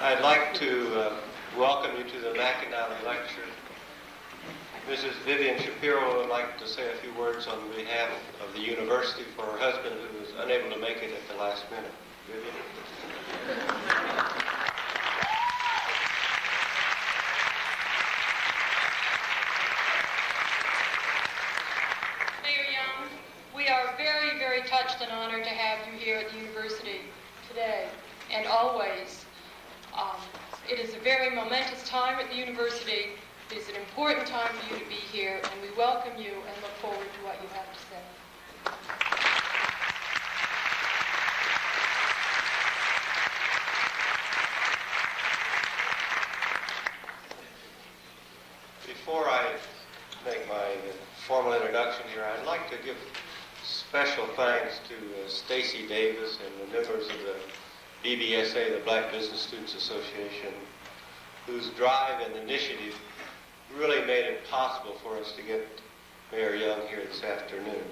I'd like to welcome you to the Mclnally Lecture. Mrs. Vivian Shapiro would like to say a few words on behalf of the university for her husband who was unable to make it at the last minute. Vivian? Mayor Young, we are very, very touched and honored to have you here at the university today and always. It is a very momentous time at the university. It is an important time for you to be here, and we welcome you and look forward to what you have to say. Before I make my formal introduction here, I'd like to give special thanks to Stacy Davis and the members of the BBSA, the Black Business Students Association, whose drive and initiative really made it possible for us to get Mayor Young here this afternoon.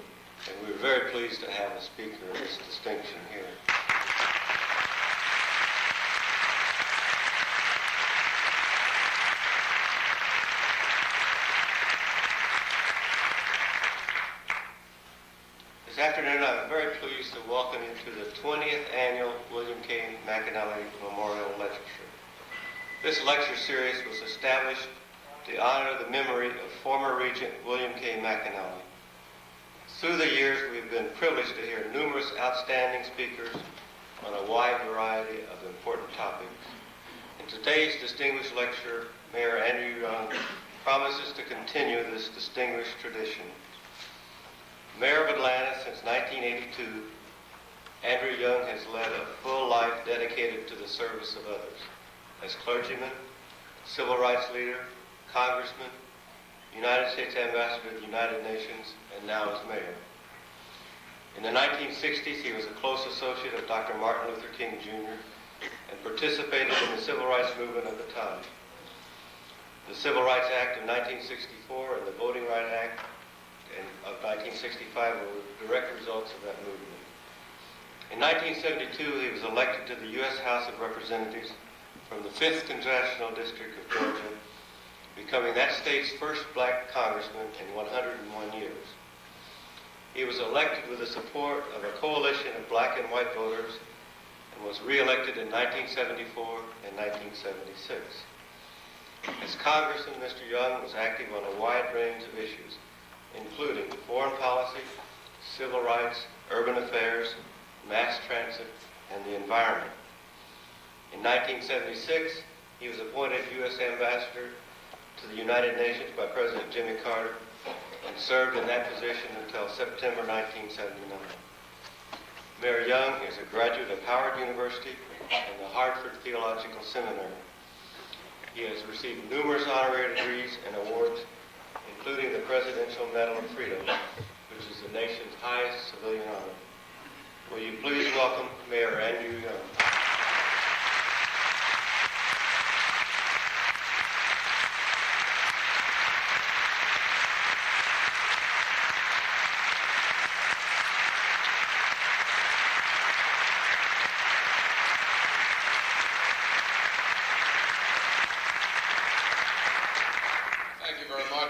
And we're very pleased to have a speaker of this distinction here. This afternoon, I'm very pleased to welcome you to the 20th Annual William K. Mclnally Memorial Lecture Series. This lecture series was established to honor the memory of former Regent William K. Mclnally. Through the years, we've been privileged to hear numerous outstanding speakers on a wide variety of important topics. In today's distinguished lecture, Mayor Andrew Young promises to continue this distinguished tradition. Mayor of Atlanta since 1982, Andrew Young has led a full life dedicated to the service of others. As clergyman, civil rights leader, congressman, United States ambassador to the United Nations, and now as mayor. In the 1960s, he was a close associate of Dr. Martin Luther King Jr. and participated in the civil rights movement of the time. The Civil Rights Act of 1964 and the Voting Rights Act of 1965 were direct results of that movement. In 1972, he was elected to the U.S. House of Representatives from the 5th Congressional District of Georgia, becoming that state's first black congressman in 101 years. He was elected with the support of a coalition of black and white voters and was re-elected in 1974 and 1976. As congressman, Mr. Young was active on a wide range of issues, including foreign policy, civil rights, urban affairs, mass transit, and the environment. In 1976, he was appointed U.S. Ambassador to the United Nations by President Jimmy Carter and served in that position until September 1979. Mayor Young is a graduate of Howard University and the Hartford Theological Seminary. He has received numerous honorary degrees and awards, including the Presidential Medal of Freedom, which is the nation's highest civilian honor. Will you please welcome Mayor Andrew Young.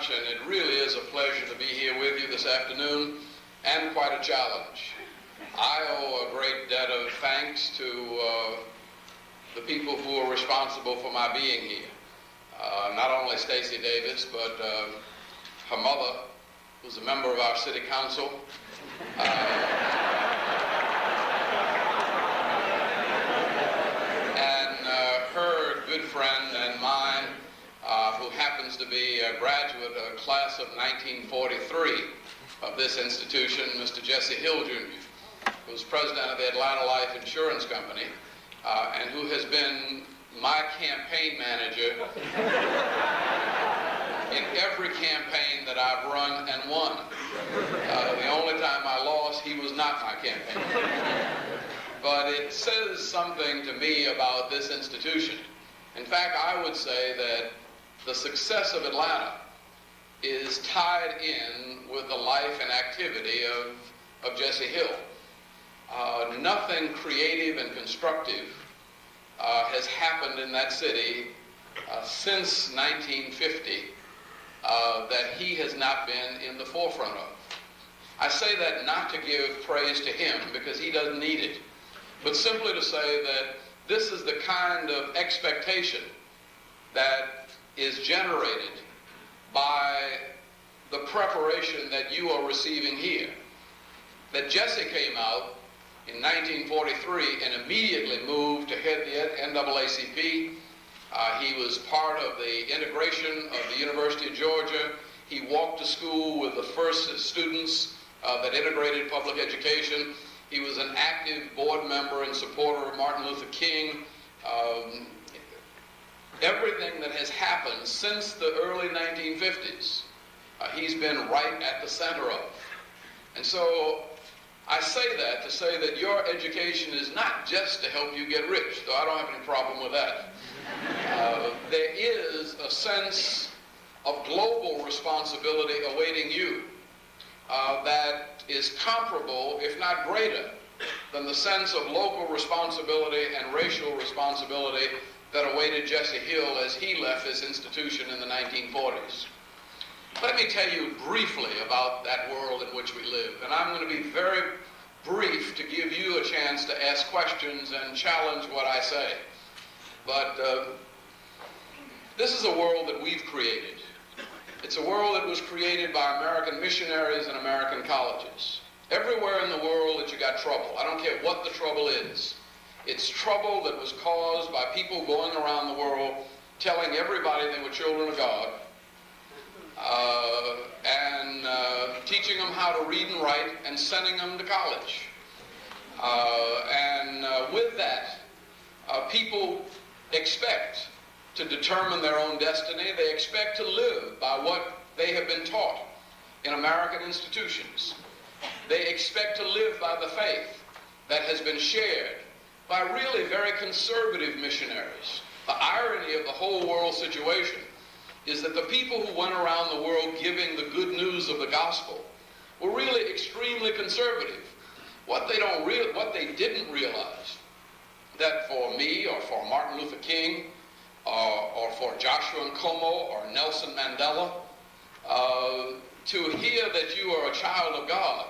And it really is a pleasure to be here with you this afternoon, and quite a challenge. I owe a great debt of thanks to the people who are responsible for my being here. Not only Stacy Davis, but her mother, who's a member of our city council, and her good friend and mine, who happens to be a graduate of class of 1943 of this institution, Mr. Jesse Hill Jr., who's president of the Atlanta Life Insurance Company, and who has been my campaign manager in every campaign that I've run and won. The only time I lost, he was not my campaign manager. But it says something to me about this institution. In fact, I would say that the success of Atlanta is tied in with the life and activity of Jesse Hill. Nothing creative and constructive has happened in that city since 1950 that he has not been in the forefront of. I say that not to give praise to him, because he doesn't need it, but simply to say that this is the kind of expectation that is generated by the preparation that you are receiving here. That Jesse came out in 1943 and immediately moved to head the NAACP. He was part of the integration of the University of Georgia. He walked to school with the first students that integrated public education. He was an active board member and supporter of Martin Luther King. Everything that has happened since the early 1950s, he's been right at the center of. And so I say that to say that your education is not just to help you get rich, though I don't have any problem with that. There is a sense of global responsibility awaiting you that is comparable, if not greater, than the sense of local responsibility and racial responsibility that awaited Jesse Hill as he left this institution in the 1940s. Let me tell you briefly about that world in which we live, and I'm going to be very brief to give you a chance to ask questions and challenge what I say. But this is a world that we've created. It's a world that was created by American missionaries and American colleges. Everywhere in the world that you got trouble, I don't care what the trouble is, it's trouble that was caused by people going around the world telling everybody they were children of God, and teaching them how to read and write and sending them to college. With that, people expect to determine their own destiny. They expect to live by what they have been taught in American institutions. They expect to live by the faith that has been shared by really very conservative missionaries. The irony of the whole world situation is that the people who went around the world giving the good news of the gospel were really extremely conservative. What they didn't realize, that for me or for Martin Luther King or for Joshua Nkomo or Nelson Mandela, to hear that you are a child of God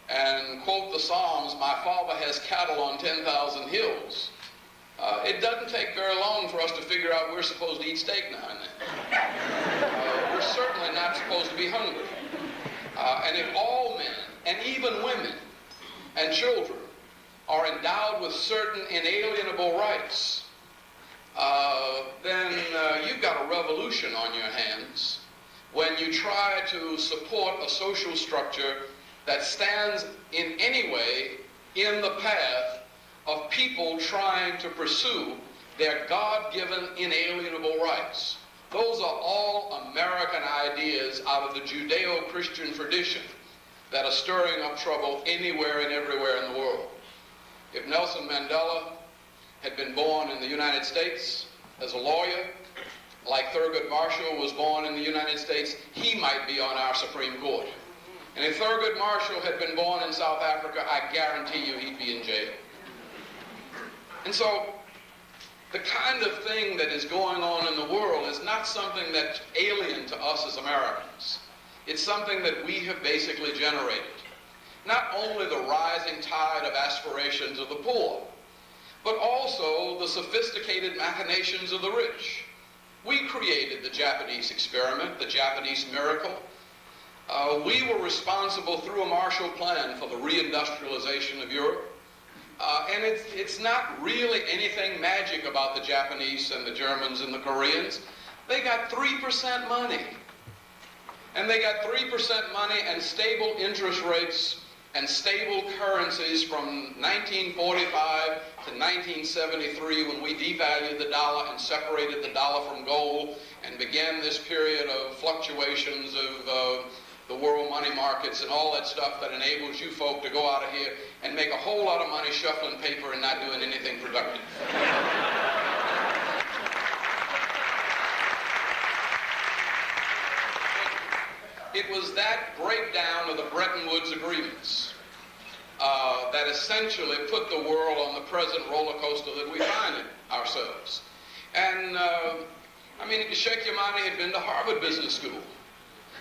and quote the Psalms, "My Father has cattle on 10,000 hills." It doesn't take very long for us to figure out we're supposed to eat steak now and then. We're certainly not supposed to be hungry. And if all men, and even women and children, are endowed with certain inalienable rights, then you've got a revolution on your hands when you try to support a social structure that stands in any way in the path of people trying to pursue their God-given inalienable rights. Those are all American ideas out of the Judeo-Christian tradition that are stirring up trouble anywhere and everywhere in the world. If Nelson Mandela had been born in the United States as a lawyer, like Thurgood Marshall was born in the United States, he might be on our Supreme Court. And if Thurgood Marshall had been born in South Africa, I guarantee you he'd be in jail. And so, the kind of thing that is going on in the world is not something that's alien to us as Americans. It's something that we have basically generated. Not only the rising tide of aspirations of the poor, but also the sophisticated machinations of the rich. We created the Japanese experiment, the Japanese miracle. We were responsible through a Marshall Plan for the reindustrialization of Europe. And it's not really anything magic about the Japanese and the Germans and the Koreans. They got 3% money. And they got 3% money and stable interest rates and stable currencies from 1945 to 1973, when we devalued the dollar and separated the dollar from gold and began this period of fluctuations of the world money markets and all that stuff that enables you folk to go out of here and make a whole lot of money shuffling paper and not doing anything productive. It was that breakdown of the Bretton Woods agreements that essentially put the world on the present roller coaster that we find in ourselves. And I mean, Sheikh Yamani had been to Harvard Business School.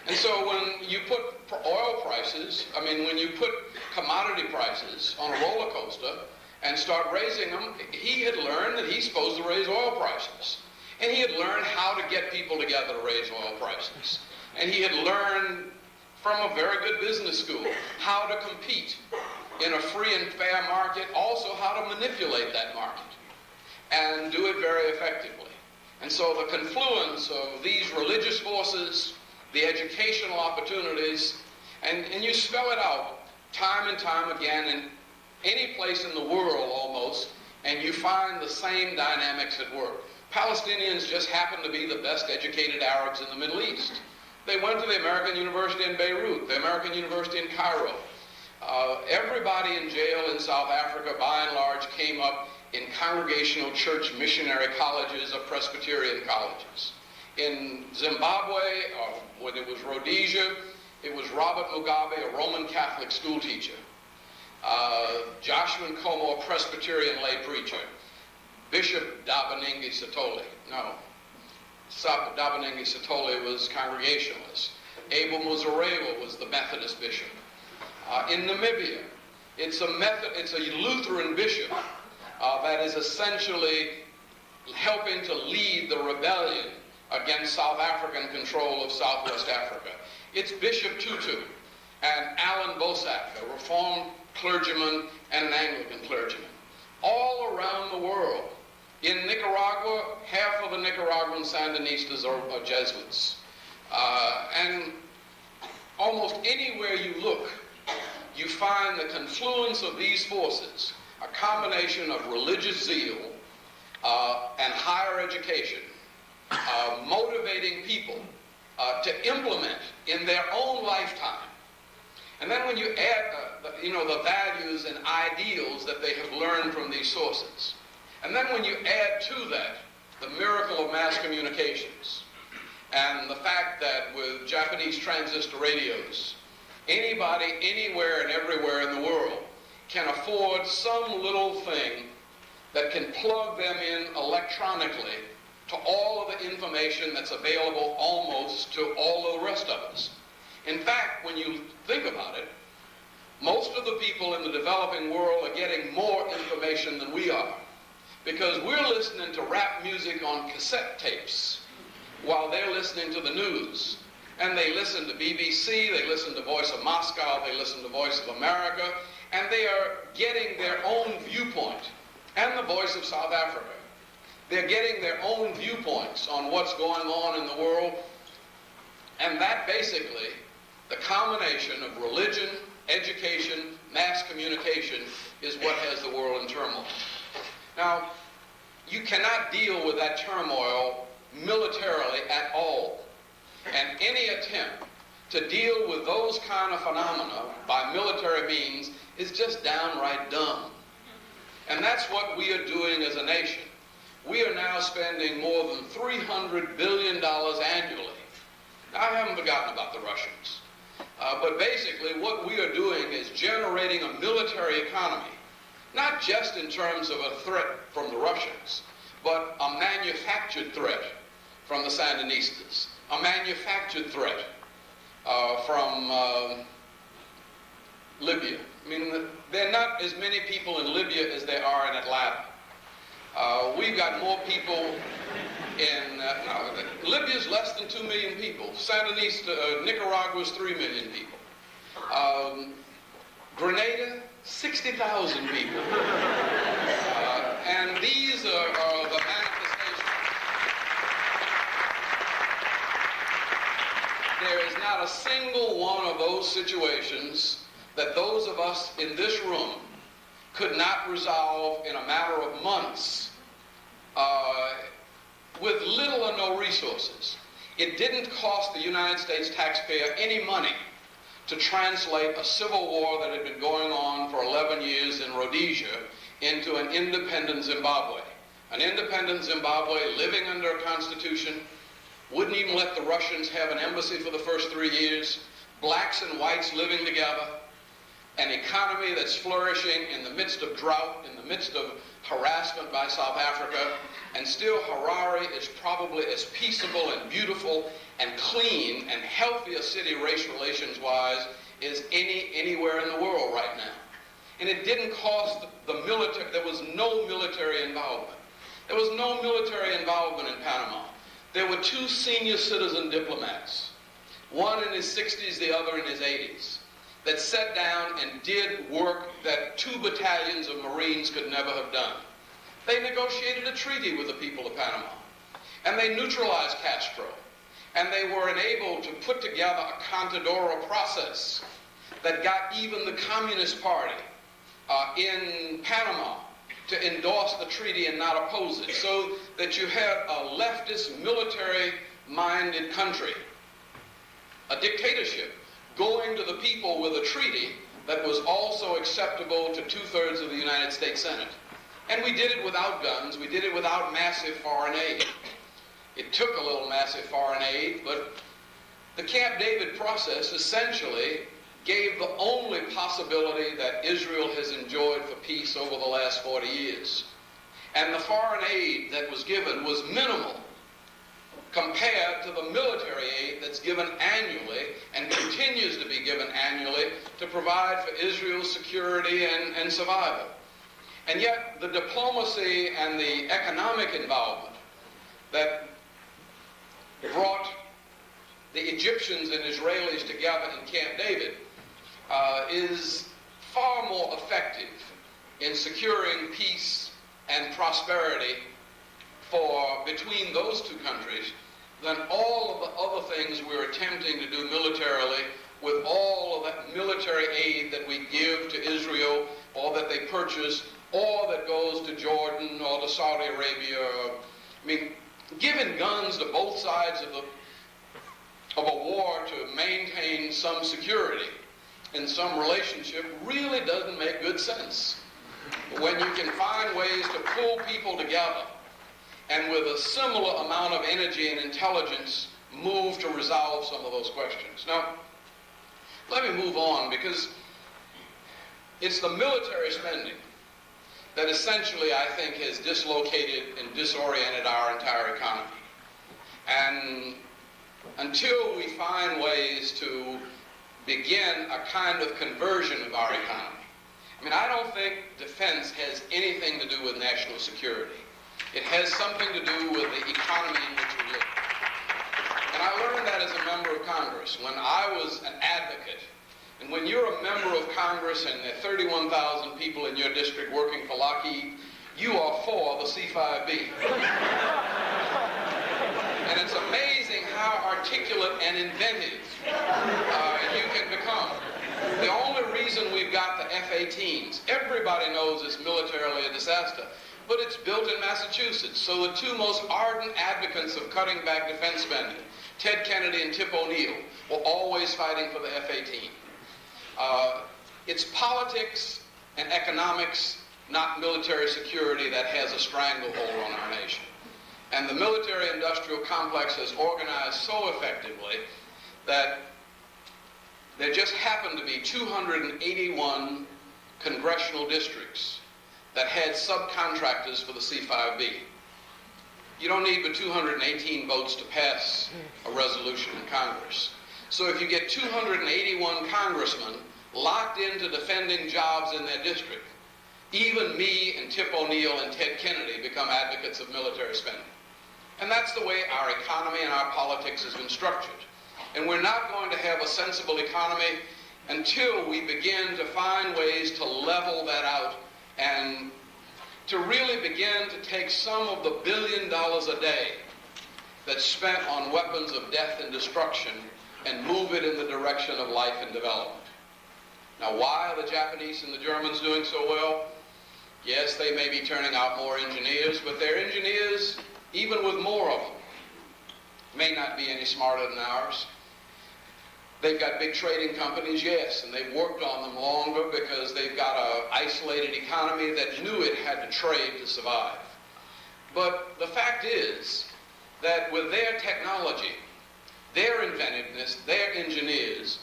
And so when you put oil prices, I mean, when you put commodity prices on a roller coaster and start raising them, he had learned that he's supposed to raise oil prices. And he had learned how to get people together to raise oil prices. And he had learned from a very good business school how to compete in a free and fair market, also how to manipulate that market and do it very effectively. And so the confluence of these religious forces, the educational opportunities, and you spell it out time and time again in any place in the world almost, and you find the same dynamics at work. Palestinians just happen to be the best educated Arabs in the Middle East. They went to the American University in Beirut, the American University in Cairo. Everybody in jail in South Africa, by and large, came up in congregational church missionary colleges or Presbyterian colleges. In Zimbabwe, when it was Rhodesia, it was Robert Mugabe, a Roman Catholic school teacher. Joshua Nkomo, a Presbyterian lay preacher. Bishop Dabanengi Sithole, no. Dabanengi Sithole was Congregationalist. Abel Muzorewa was the Methodist bishop. In Namibia, it's a Lutheran bishop that is essentially helping to lead the rebellion against South African control of Southwest Africa. It's Bishop Tutu and Alan Bosak, a Reformed clergyman and an Anglican clergyman. All around the world. In Nicaragua, half of the Nicaraguan Sandinistas are Jesuits. And almost anywhere you look, you find the confluence of these forces, a combination of religious zeal and higher education, motivating people to implement in their own lifetime. And then when you add the values and ideals that they have learned from these sources, and then when you add to that the miracle of mass communications and the fact that with Japanese transistor radios, anybody, anywhere and everywhere in the world can afford some little thing that can plug them in electronically to all of the information that's available almost to all of the rest of us. In fact, when you think about it, most of the people in the developing world are getting more information than we are, because we're listening to rap music on cassette tapes while they're listening to the news. And they listen to BBC, they listen to Voice of Moscow, they listen to Voice of America, and they are getting their own viewpoint, and the Voice of South Africa. They're getting their own viewpoints on what's going on in the world, and that basically, the combination of religion, education, mass communication is what has the world in turmoil. Now, you cannot deal with that turmoil militarily at all. And any attempt to deal with those kind of phenomena by military means is just downright dumb. And that's what we are doing as a nation. We are now spending more than $300 billion annually. Now, I haven't forgotten about the Russians. But basically what we are doing is generating a military economy, not just in terms of a threat from the Russians, but a manufactured threat from the Sandinistas, a manufactured threat from Libya. I mean, there are not as many people in Libya as there are in Atlanta. We've got more people in, Libya's less than 2 million people. Sandinista, Nicaragua's 3 million people. Grenada, 60,000 people. And these are the manifestations. There is not a single one of those situations that those of us in this room could not resolve in a matter of months with little or no resources. It didn't cost the United States taxpayer any money to translate a civil war that had been going on for 11 years in Rhodesia into an independent Zimbabwe. An independent Zimbabwe living under a constitution, wouldn't even let the Russians have an embassy for the first 3 years, blacks and whites living together, an economy that's flourishing in the midst of drought, in the midst of harassment by South Africa, and still Harare is probably as peaceable and beautiful and clean and healthy a city race relations-wise as anywhere in the world right now. And it didn't cost the military, there was no military involvement. There was no military involvement in Panama. There were two senior citizen diplomats, one in his 60s, the other in his 80s, that sat down and did work that 2 battalions of Marines could never have done. They negotiated a treaty with the people of Panama, and they neutralized Castro, and they were enabled to put together a Contadora process that got even the Communist Party in Panama to endorse the treaty and not oppose it, so that you had a leftist, military-minded country, a dictatorship, going to the people with a treaty that was also acceptable to 2/3 of the United States Senate. And we did it without guns. We did it without massive foreign aid. It took a little massive foreign aid, but the Camp David process essentially gave the only possibility that Israel has enjoyed for peace over the last 40 years. And the foreign aid that was given was minimal compared to the military aid that's given annually and continues to be given annually to provide for Israel's security and survival. And yet the diplomacy and the economic involvement that brought the Egyptians and Israelis together in Camp David is far more effective in securing peace and prosperity between those two countries than all of the other things we're attempting to do militarily with all of that military aid that we give to Israel or that they purchase or that goes to Jordan or to Saudi Arabia. I mean, giving guns to both sides of a war to maintain some security in some relationship really doesn't make good sense. When you can find ways to pull people together and with a similar amount of energy and intelligence move to resolve some of those questions. Now, let me move on, because it's the military spending that essentially, I think, has dislocated and disoriented our entire economy. And until we find ways to begin a kind of conversion of our economy, I mean, I don't think defense has anything to do with national security. It has something to do with the economy in which we live. And I learned that as a member of Congress when I was an advocate. And when you're a member of Congress and there are 31,000 people in your district working for Lockheed, you are for the C-5B. And it's amazing how articulate and inventive you can become. The only reason we've got the F-18s, everybody knows it's militarily a disaster, but it's built in Massachusetts. So the two most ardent advocates of cutting back defense spending, Ted Kennedy and Tip O'Neill, were always fighting for the F-18. It's politics and economics, not military security, that has a stranglehold on our nation. And the military-industrial complex has organized so effectively that there just happen to be 281 congressional districts that had subcontractors for the C-5B. You don't need but 218 votes to pass a resolution in Congress. So if you get 281 congressmen locked into defending jobs in their district, even me and Tip O'Neill and Ted Kennedy become advocates of military spending. And that's the way our economy and our politics has been structured. And we're not going to have a sensible economy until we begin to find ways to level that out and to really begin to take some of the $1 billion a day that's spent on weapons of death and destruction and move it in the direction of life and development. Now, why are the Japanese and the Germans doing so well? Yes, they may be turning out more engineers, but their engineers, even with more of them, may not be any smarter than ours. They've got big trading companies, yes, and they've worked on them longer because they've got an isolated economy that knew it had to trade to survive. But the fact is that with their technology, their inventiveness, their engineers,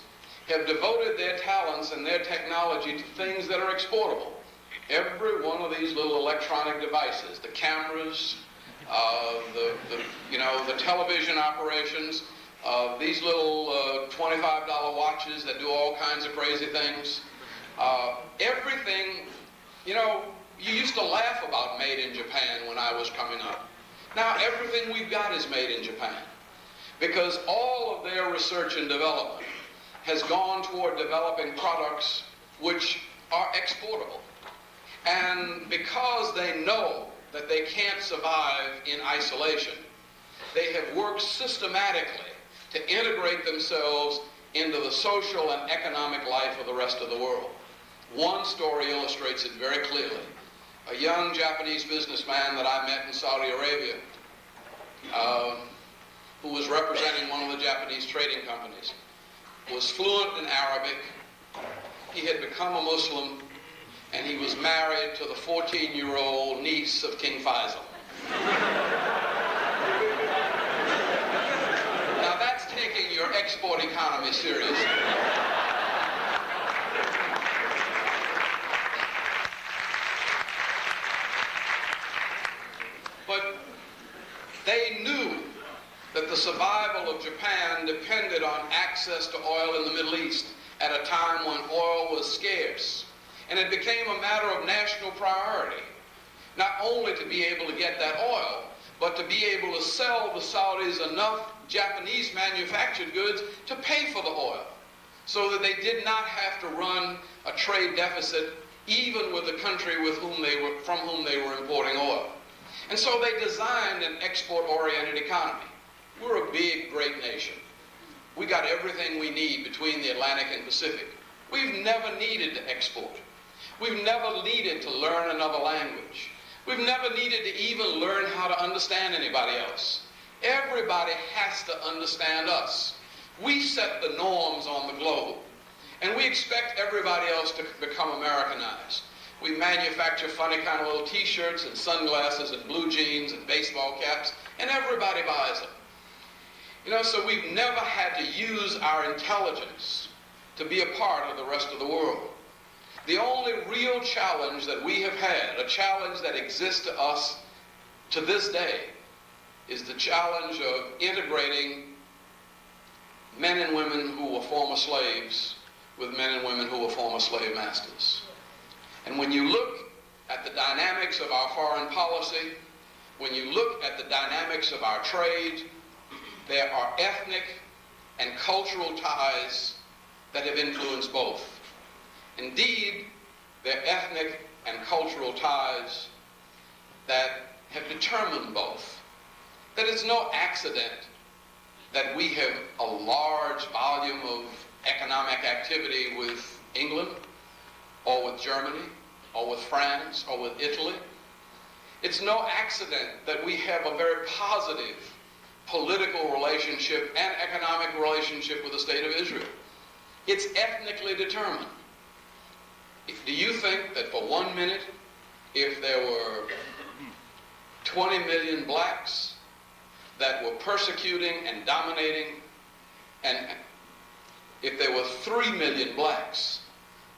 have devoted their talents and their technology to things that are exportable. Every one of these little electronic devices, the cameras, the television operations, these little $25 watches that do all kinds of crazy things, everything, you used to laugh about made in Japan when I was coming up. Now everything we've got is made in Japan, because all of their research and development has gone toward developing products which are exportable. And because they know that they can't survive in isolation, they have worked systematically to integrate themselves into the social and economic life of the rest of the world. One story illustrates it very clearly. A young Japanese businessman that I met in Saudi Arabia, who was representing one of the Japanese trading companies, was fluent in Arabic. He had become a Muslim, and he was married to the 14-year-old niece of King Faisal. Now that's taking your export economy seriously. But they knew that the survival of Japan depended on access to oil in the Middle East at a time when oil was scarce. And it became a matter of national priority, not only to be able to get that oil, but to be able to sell the Saudis enough Japanese manufactured goods to pay for the oil, so that they did not have to run a trade deficit even with the country from whom they were importing oil. And so they designed an export-oriented economy. We're a big, great nation. We got everything we need between the Atlantic and Pacific. We've never needed to export. We've never needed to learn another language. We've never needed to even learn how to understand anybody else. Everybody has to understand us. We set the norms on the globe, and we expect everybody else to become Americanized. We manufacture funny kind of little t-shirts and sunglasses and blue jeans and baseball caps, and everybody buys them. So we've never had to use our intelligence to be a part of the rest of the world. The only real challenge that we have had, a challenge that exists to us to this day, is the challenge of integrating men and women who were former slaves with men and women who were former slave masters. And when you look at the dynamics of our foreign policy, when you look at the dynamics of our trade, there are ethnic and cultural ties that have influenced both. Indeed, there are ethnic and cultural ties that have determined both. That it's no accident that we have a large volume of economic activity with England, or with Germany, or with France, or with Italy. It's no accident that we have a very positive political relationship and economic relationship with the State of Israel. It's ethnically determined. Do you think that for 1 minute, if there were 20 million blacks that were persecuting and dominating, and if there were 3 million blacks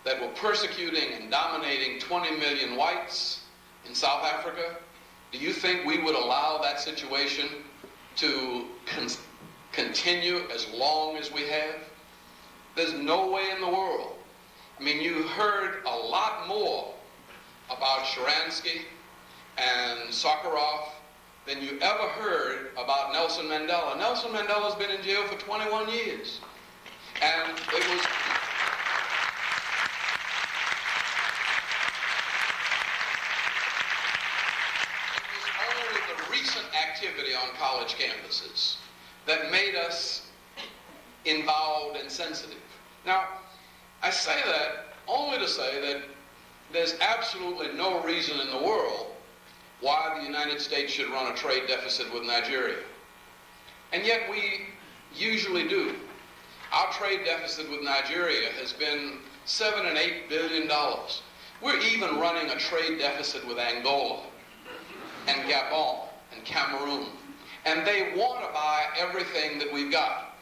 that were persecuting and dominating 20 million whites in South Africa, do you think we would allow that situation to continue as long as we have? There's no way in the world. I mean, you heard a lot more about Sharansky and Sakharov than you ever heard about Nelson Mandela. Nelson Mandela's been in jail for 21 years. And it was only the recent activity on college campuses that made us involved and sensitive. Now, I say that only to say that there's absolutely no reason in the world why the United States should run a trade deficit with Nigeria. And yet we usually do. Our trade deficit with Nigeria has been $7 and $8 billion. We're even running a trade deficit with Angola and Gabon and Cameroon. And they want to buy everything that we've got.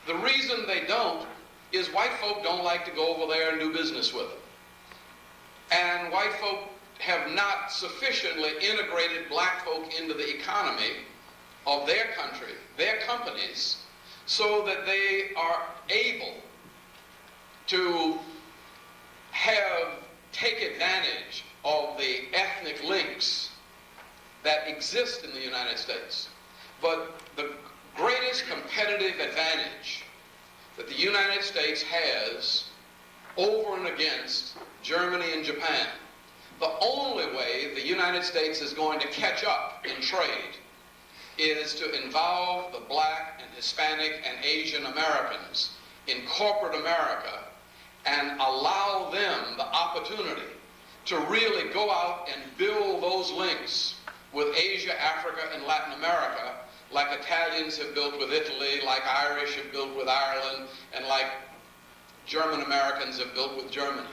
The reason they don't is white folk don't like to go over there and do business with them. And white folk have not sufficiently integrated black folk into the economy of their country, their companies, so that they are able to take advantage of the ethnic links that exist in the United States. But the greatest competitive advantage that the United States has over and against Germany and Japan, the only way the United States is going to catch up in trade is to involve the black and Hispanic and Asian Americans in corporate America and allow them the opportunity to really go out and build those links with Asia, Africa, and Latin America, like Italians have built with Italy, like Irish have built with Ireland, and like German Americans have built with Germany.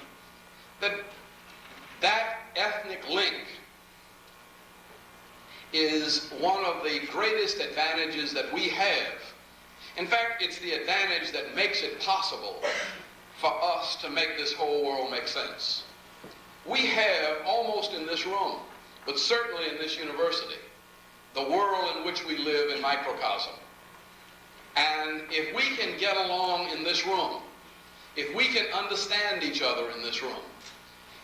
That ethnic link is one of the greatest advantages that we have. In fact, it's the advantage that makes it possible for us to make this whole world make sense. We have, almost in this room, but certainly in this university, the world in which we live in microcosm. And if we can get along in this room, if we can understand each other in this room,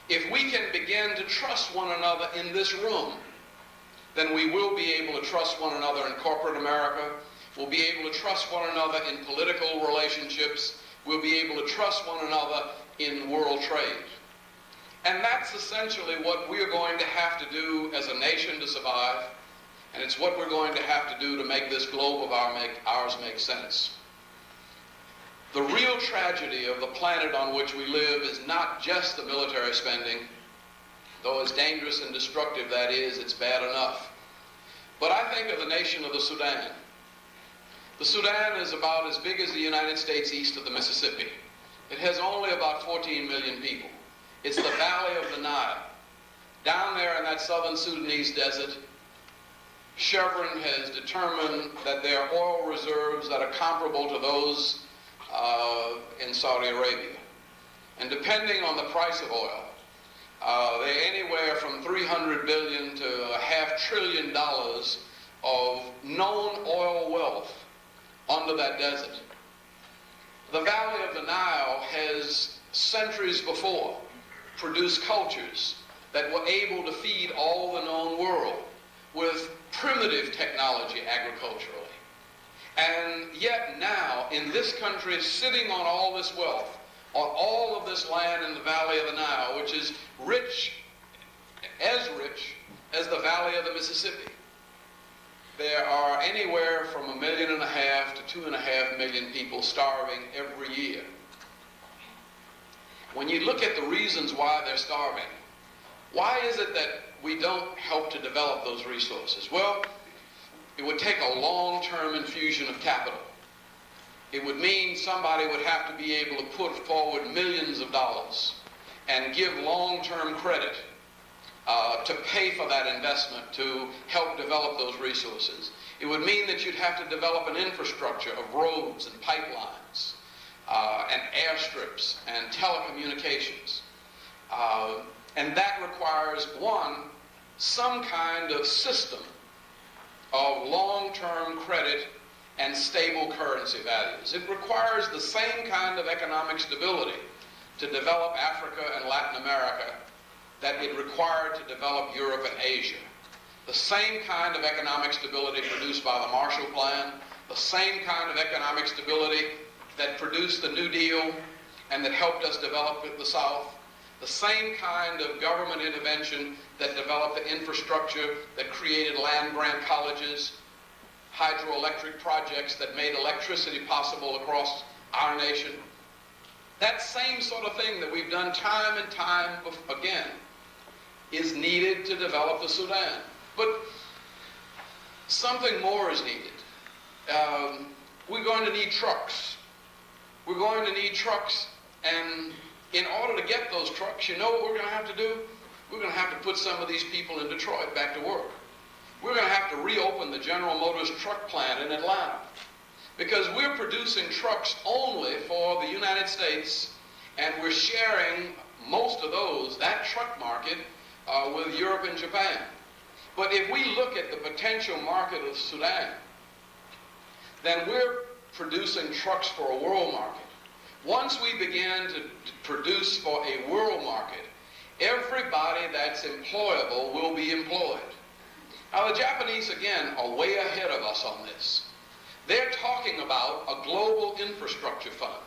if we can begin to trust one another in this room, then we will be able to trust one another in corporate America. We'll be able to trust one another in political relationships. We'll be able to trust one another in world trade. And that's essentially what we're going to have to do as a nation to survive. And it's what we're going to have to do to make this globe of ours make sense. The real tragedy of the planet on which we live is not just the military spending, though as dangerous and destructive that is, it's bad enough. But I think of the nation of the Sudan. The Sudan is about as big as the United States east of the Mississippi. It has only about 14 million people. It's the valley of the Nile. Down there in that southern Sudanese desert, Chevron has determined that there are oil reserves that are comparable to those in Saudi Arabia. And depending on the price of oil, they're anywhere from $300 billion to $500 billion of known oil wealth under that desert. The Valley of the Nile has centuries before produced cultures that were able to feed all the known world with primitive technology agriculturally. And yet now, in this country, sitting on all this wealth, on all of this land in the Valley of the Nile, which is rich as the Valley of the Mississippi, there are anywhere from 1.5 million to 2.5 million people starving every year. When you look at the reasons why they're starving, why is it that we don't help to develop those resources? Well, it would take a long-term infusion of capital. It would mean somebody would have to be able to put forward millions of dollars and give long-term credit to pay for that investment to help develop those resources. It would mean that you'd have to develop an infrastructure of roads and pipelines and airstrips and telecommunications. And that requires, one, some kind of system of long-term credit and stable currency values. It requires the same kind of economic stability to develop Africa and Latin America that it required to develop Europe and Asia. The same kind of economic stability produced by the Marshall Plan, the same kind of economic stability that produced the New Deal and that helped us develop the South, the same kind of government intervention that developed the infrastructure that created land-grant colleges, hydroelectric projects that made electricity possible across our nation. That same sort of thing that we've done time and time again is needed to develop the Sudan. But something more is needed. We're going to need trucks. We're going to need trucks, and in order to get those trucks, you know what we're going to have to do? We're going to have to put some of these people in Detroit back to work. We're going to have to reopen the General Motors truck plant in Atlanta. because we're producing trucks only for the United States, and we're sharing most of that truck market, with Europe and Japan. But if we look at the potential market of Sudan, then we're producing trucks for a world market. Once we begin to produce for a world market, everybody that's employable will be employed. Now, the Japanese, again, are way ahead of us on this. They're talking about a global infrastructure fund.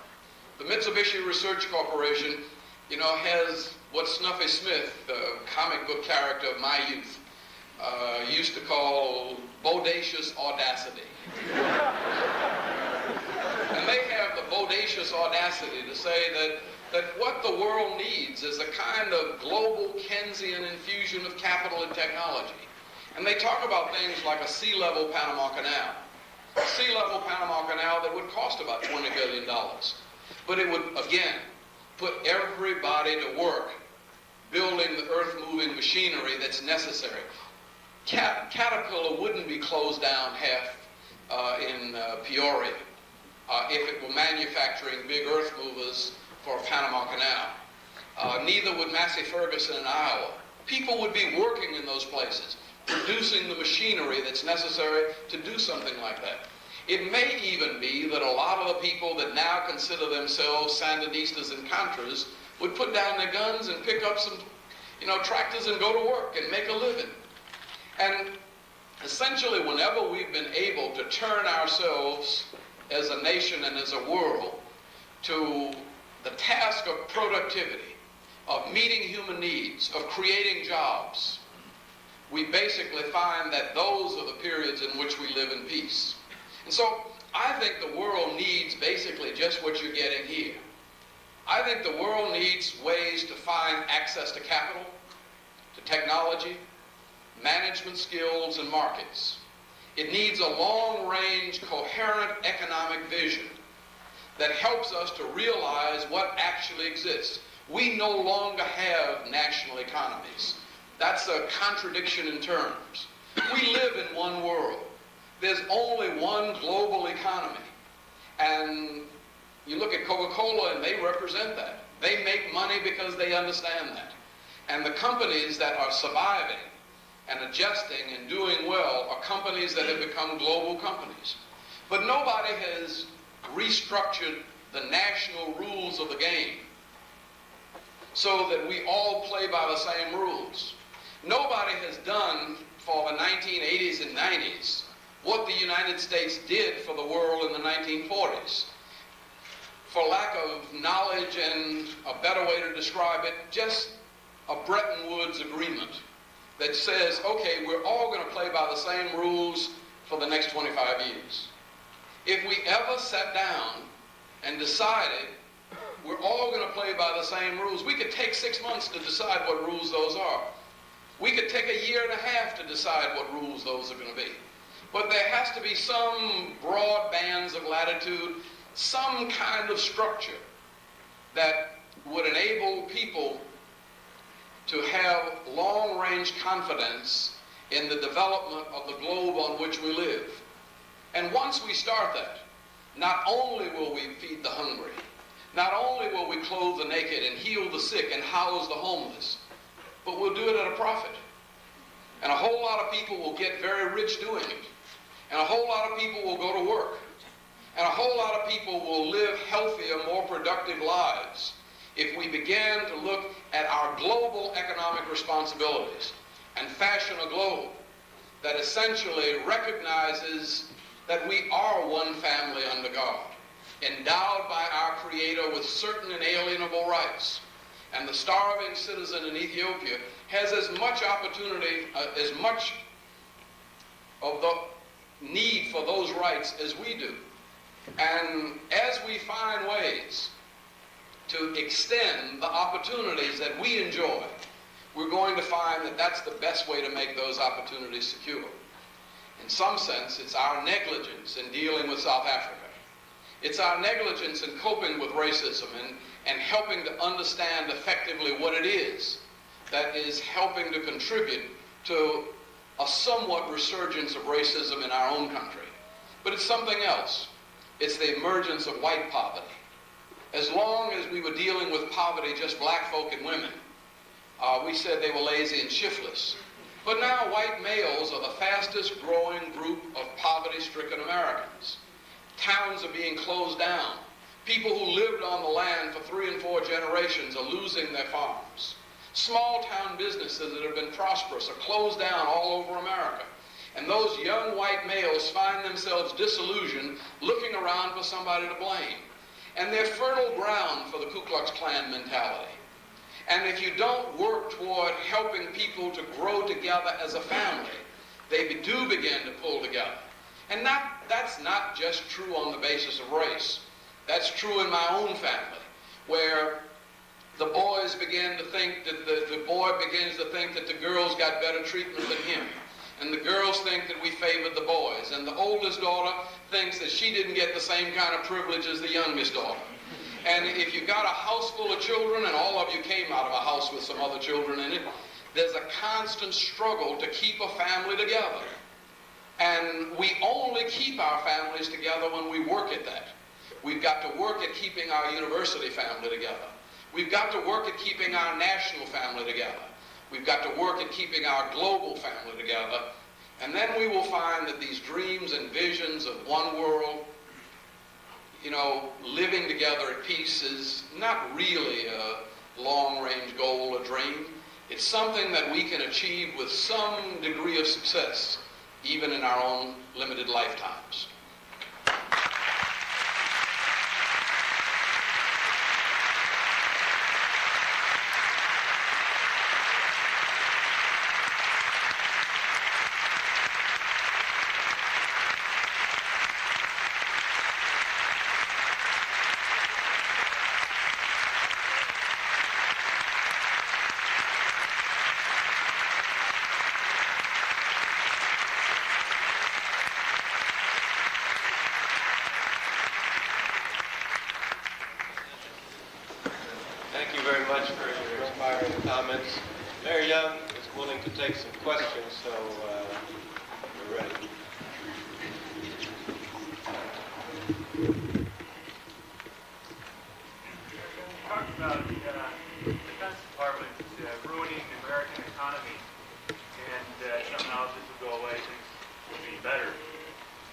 The Mitsubishi Research Corporation, has what Snuffy Smith, the comic book character of my youth, used to call bodacious audacity. And they have the bodacious audacity to say that what the world needs is a kind of global Keynesian infusion of capital and technology. And they talk about things like a sea-level Panama Canal. A sea-level Panama Canal that would cost about $20 billion. But it would, again, put everybody to work building the earth-moving machinery that's necessary. Caterpillar wouldn't be closed down half in Peoria if it were manufacturing big earth movers for Panama Canal. Neither would Massey Ferguson in Iowa. People would be working in those places, producing the machinery that's necessary to do something like that. It may even be that a lot of the people that now consider themselves Sandinistas and Contras would put down their guns and pick up some, tractors and go to work and make a living. And essentially, whenever we've been able to turn ourselves as a nation and as a world to the task of productivity, of meeting human needs, of creating jobs, we basically find that those are the periods in which we live in peace. And so I think the world needs basically just what you're getting here. I think the world needs ways to find access to capital, to technology, management skills, and markets. It needs a long-range, coherent economic vision that helps us to realize what actually exists. We no longer have national economies. That's a contradiction in terms. We live in one world. There's only one global economy. And you look at Coca-Cola and they represent that. They make money because they understand that. And the companies that are surviving and adjusting and doing well are companies that have become global companies. But nobody has restructured the national rules of the game so that we all play by the same rules. Nobody has done for the 1980s and 90s what the United States did for the world in the 1940s. For lack of knowledge and a better way to describe it, just a Bretton Woods agreement that says, okay, we're all going to play by the same rules for the next 25 years. If we ever sat down and decided we're all going to play by the same rules, we could take 6 months to decide what rules those are. We could take a year and a half to decide what rules those are going to be. But there has to be some broad bands of latitude, some kind of structure that would enable people to have long-range confidence in the development of the globe on which we live. And once we start that, not only will we feed the hungry, not only will we clothe the naked and heal the sick and house the homeless, but we'll do it at a profit. And a whole lot of people will get very rich doing it. And a whole lot of people will go to work. And a whole lot of people will live healthier, more productive lives if we begin to look at our global economic responsibilities and fashion a globe that essentially recognizes that we are one family under God, endowed by our Creator with certain inalienable rights. And the starving citizen in Ethiopia has as much opportunity, as much of the need for those rights as we do. And as we find ways to extend the opportunities that we enjoy, we're going to find that that's the best way to make those opportunities secure. In some sense, it's our negligence in dealing with South Africa. It's our negligence in coping with racism and helping to understand effectively what it is that is helping to contribute to a somewhat resurgence of racism in our own country. But it's something else. It's the emergence of white poverty. As long as we were dealing with poverty, just black folk and women, we said they were lazy and shiftless. But now white males are the fastest growing group of poverty-stricken Americans. Towns are being closed down. People who lived on the land for 3 and 4 generations are losing their farms. Small town businesses that have been prosperous are closed down all over America. And those young white males find themselves disillusioned, looking around for somebody to blame. And they're fertile ground for the Ku Klux Klan mentality. And if you don't work toward helping people to grow together as a family, they do begin to pull together. And that's not just true on the basis of race. That's true in my own family, where the boys begin to think that the boy begins to think that the girls got better treatment than him. And the girls think that we favored the boys. And the oldest daughter thinks that she didn't get the same kind of privilege as the youngest daughter. And if you got a house full of children, and all of you came out of a house with some other children in it, there's a constant struggle to keep a family together. And we only keep our families together when we work at that. We've got to work at keeping our university family together. We've got to work at keeping our national family together. We've got to work at keeping our global family together. And then we will find that these dreams and visions of one world, living together at peace is not really a long-range goal or dream. It's something that we can achieve with some degree of success, even in our own limited lifetimes. Thank you very much for your inspiring comments. Mayor Young is willing to take some questions, so we're ready. You talked about the Defense Department ruining the American economy, and somehow this will go away, things will be better.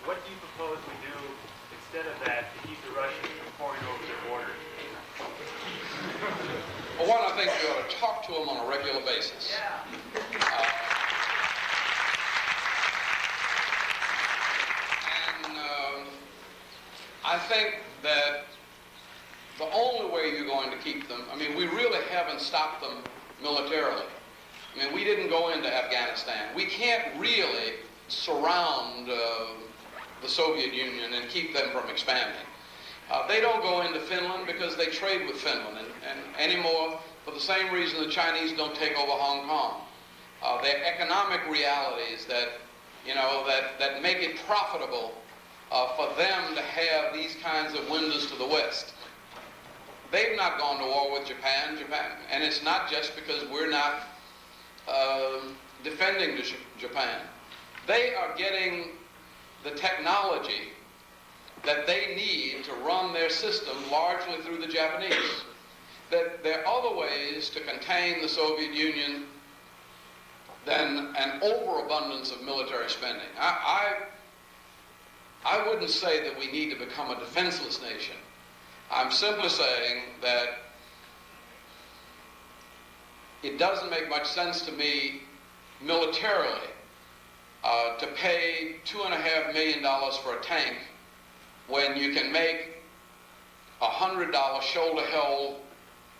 What do you propose we do instead of that to keep the Russians from pouring over their border? Well, one, I think you ought to talk to them on a regular basis. Yeah. I think that the only way you're going to keep them, we really haven't stopped them militarily. We didn't go into Afghanistan. We can't really surround the Soviet Union and keep them from expanding. They don't go into Finland because they trade with Finland, and anymore, for the same reason the Chinese don't take over Hong Kong. There are economic realities that make it profitable for them to have these kinds of windows to the West. They've not gone to war with Japan, and it's not just because we're not defending Japan. They are getting the technology that they need to run their system largely through the Japanese. That there are other ways to contain the Soviet Union than an overabundance of military spending. I wouldn't say that we need to become a defenseless nation. I'm simply saying that it doesn't make much sense to me militarily to pay $2.5 million for a tank when you can make a $100 shoulder-held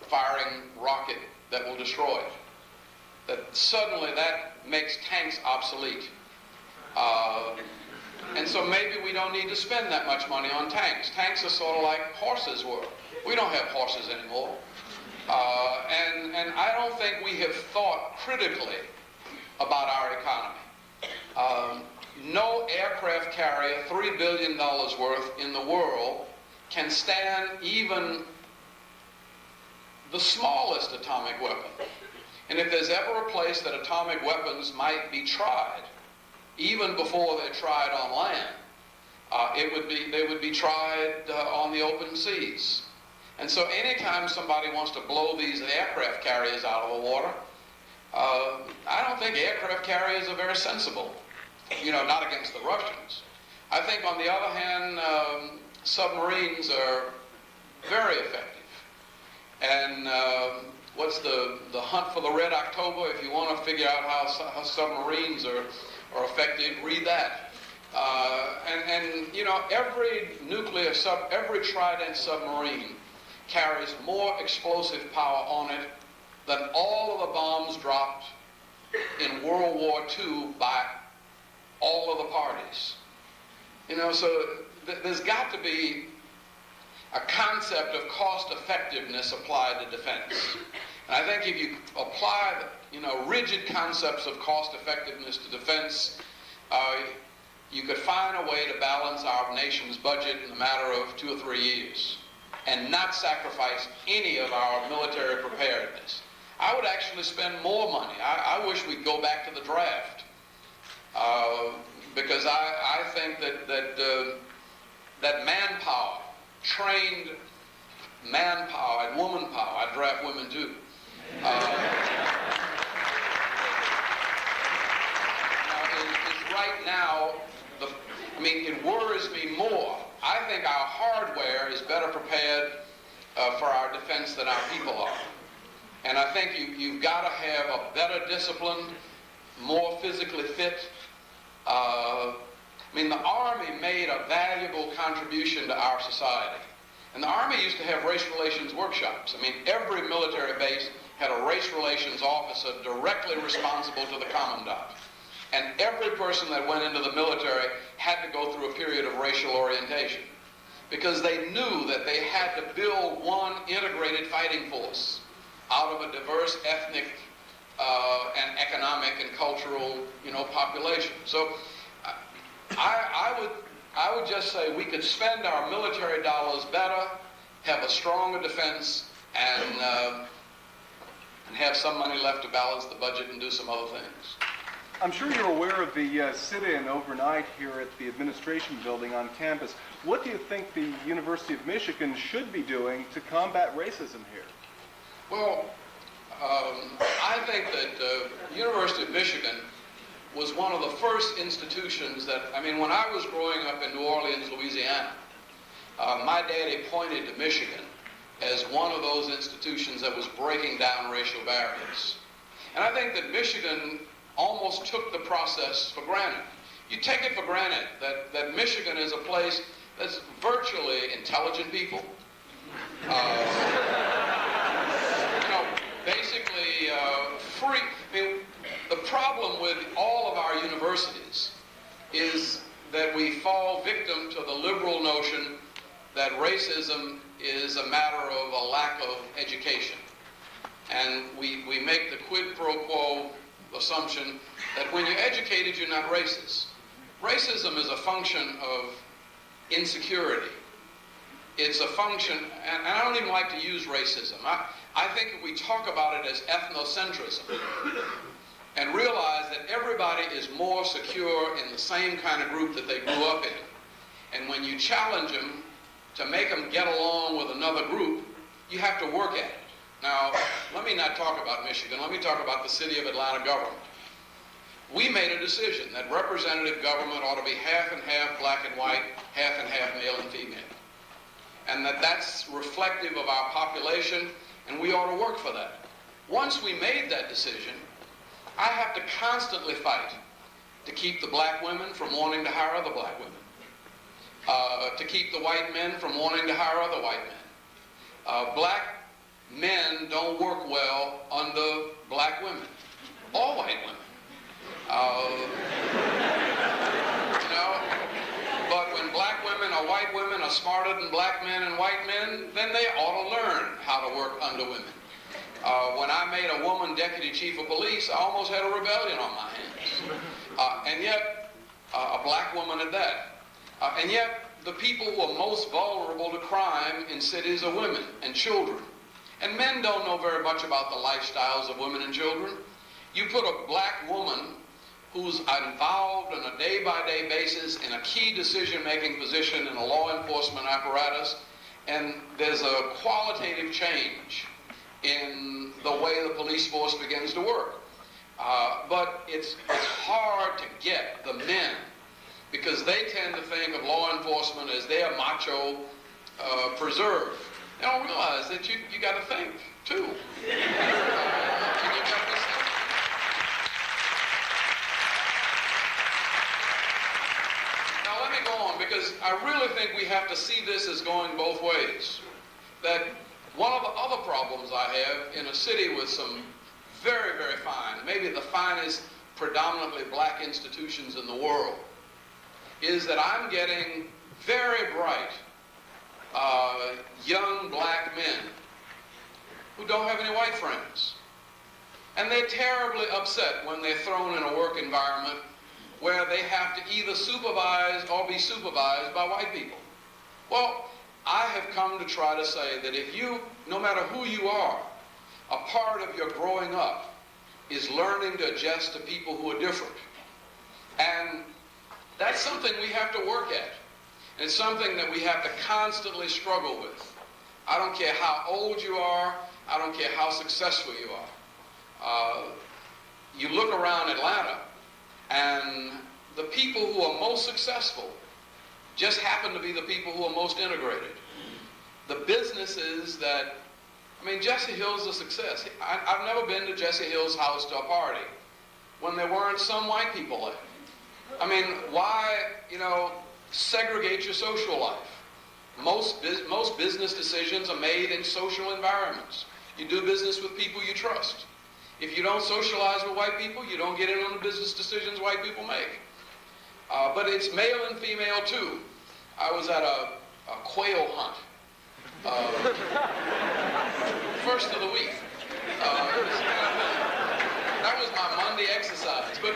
firing rocket that will destroy it. That suddenly that makes tanks obsolete. And so maybe we don't need to spend that much money on tanks. Tanks are sort of like horses were. We don't have horses anymore. And I don't think we have thought critically about our economy. No aircraft carrier, $3 billion worth in the world, can stand even the smallest atomic weapon. And if there's ever a place that atomic weapons might be tried, even before they're tried on land, they would be tried on the open seas. And so anytime somebody wants to blow these aircraft carriers out of the water, I don't think aircraft carriers are very sensible, not against the Russians. I think, on the other hand, submarines are very effective. And what's the Hunt for the Red October? If you want to figure out how submarines are effective, read that. Every Trident submarine carries more explosive power on it than all of the bombs dropped in World War II by all of the parties. So there's got to be a concept of cost effectiveness applied to defense. And I think if you apply rigid concepts of cost effectiveness to defense, you could find a way to balance our nation's budget in a matter of 2 or 3 years and not sacrifice any of our military preparedness. I would actually spend more money. I wish we'd go back to the draft, because I think that manpower, trained manpower and woman power, I draft women too, is right now, it worries me more. I think our hardware is better prepared for our defense than our people are. And I think you've got to have a better disciplined, more physically fit. The Army made a valuable contribution to our society. And the Army used to have race relations workshops. Every military base had a race relations officer directly responsible to the commandant. And every person that went into the military had to go through a period of racial orientation, because they knew that they had to build one integrated fighting force out of a diverse ethnic and economic and cultural, population. So I would just say we could spend our military dollars better, have a stronger defense, and have some money left to balance the budget and do some other things. I'm sure you're aware of the sit-in overnight here at the administration building on campus. What do you think the University of Michigan should be doing to combat racism here? Well, I think that the University of Michigan was one of the first institutions that, when I was growing up in New Orleans, Louisiana, my daddy pointed to Michigan as one of those institutions that was breaking down racial barriers. And I think that Michigan almost took the process for granted. You take it for granted that Michigan is a place that's virtually intelligent people. Basically free. The problem with all of our universities is that we fall victim to the liberal notion that racism is a matter of a lack of education. And we make the quid pro quo assumption that when you're educated, you're not racist. Racism is a function of insecurity. It's a function, and I don't even like to use racism. I think if we talk about it as ethnocentrism and realize that everybody is more secure in the same kind of group that they grew up in, and when you challenge them to make them get along with another group, you have to work at it. Now, let me not talk about Michigan. Let me talk about the city of Atlanta government. We made a decision that representative government ought to be half and half black and white, half and half male and female. And that's reflective of our population, and we ought to work for that. Once we made that decision, I have to constantly fight to keep the black women from wanting to hire other black women, to keep the white men from wanting to hire other white men. Black men don't work well under black women, or white women. But when black women or white women are smarter than black men and white men, then they ought to learn how to work under women. When I made a woman deputy chief of police, I almost had a rebellion on my hands. And yet, a black woman at that. And yet, the people who are most vulnerable to crime in cities are women and children. And men don't know very much about the lifestyles of women and children. You put a black woman who's involved on a day-by-day basis in a key decision-making position in a law enforcement apparatus, and there's a qualitative change in the way the police force begins to work. But it's hard to get the men, because they tend to think of law enforcement as their macho preserve. They don't realize that you got to think too. And you got to think. Now let me go on, because I really think we have to see this as going both ways. That one of the other problems I have in a city with some very, very fine, maybe the finest predominantly black institutions in the world, is that I'm getting very bright young black men who don't have any white friends. And they're terribly upset when they're thrown in a work environment where they have to either supervise or be supervised by white people. Well, I have come to try to say that if you, no matter who you are, a part of your growing up is learning to adjust to people who are different. And that's something we have to work at. It's something that we have to constantly struggle with. I don't care how old you are. I don't care how successful you are. You look around Atlanta, and the people who are most successful just happen to be the people who are most integrated. The businesses that, Jesse Hill's a success. I've never been to Jesse Hill's house to a party when there weren't some white people there. Why, segregate your social life? Most business decisions are made in social environments. You do business with people you trust. If you don't socialize with white people, you don't get in on the business decisions white people make. But it's male and female too. I was at a quail hunt. First of the week. That was my Monday exercise. But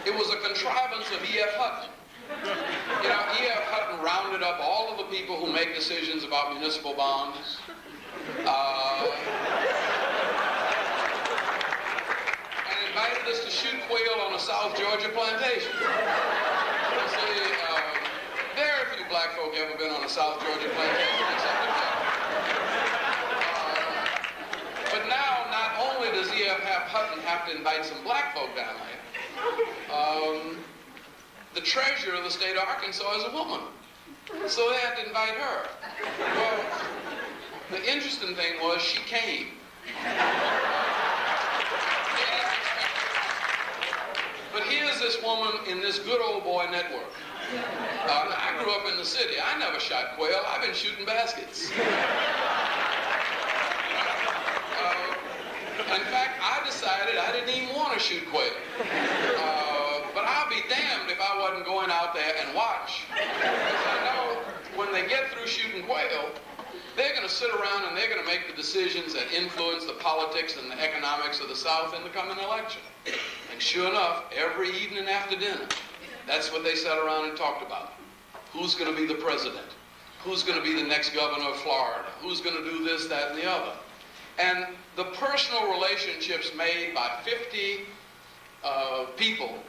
it was a contrivance of E.F. Hutton. E.F. Hutton rounded up all of the people who make decisions about municipal bonds. And invited us to shoot quail on a South Georgia plantation. See, very few black folk ever been on a South Georgia plantation except in but now, not only does E.F. Hutton have to invite some black folk down there, the treasurer of the state of Arkansas is a woman. So they had to invite her. Well, the interesting thing was she came. But here's this woman in this good old boy network. I grew up in the city. I never shot quail. I've been shooting baskets. In fact, I decided I didn't even want to shoot quail. But I'll be damned if I wasn't going out there and watch. Because I know when they get through shooting quail, they're going to sit around and they're going to make the decisions that influence the politics and the economics of the South in the coming election. And sure enough, every evening after dinner, that's what they sat around and talked about. Who's going to be the president? Who's going to be the next governor of Florida? Who's going to do this, that, and the other? And the personal relationships made by 50 people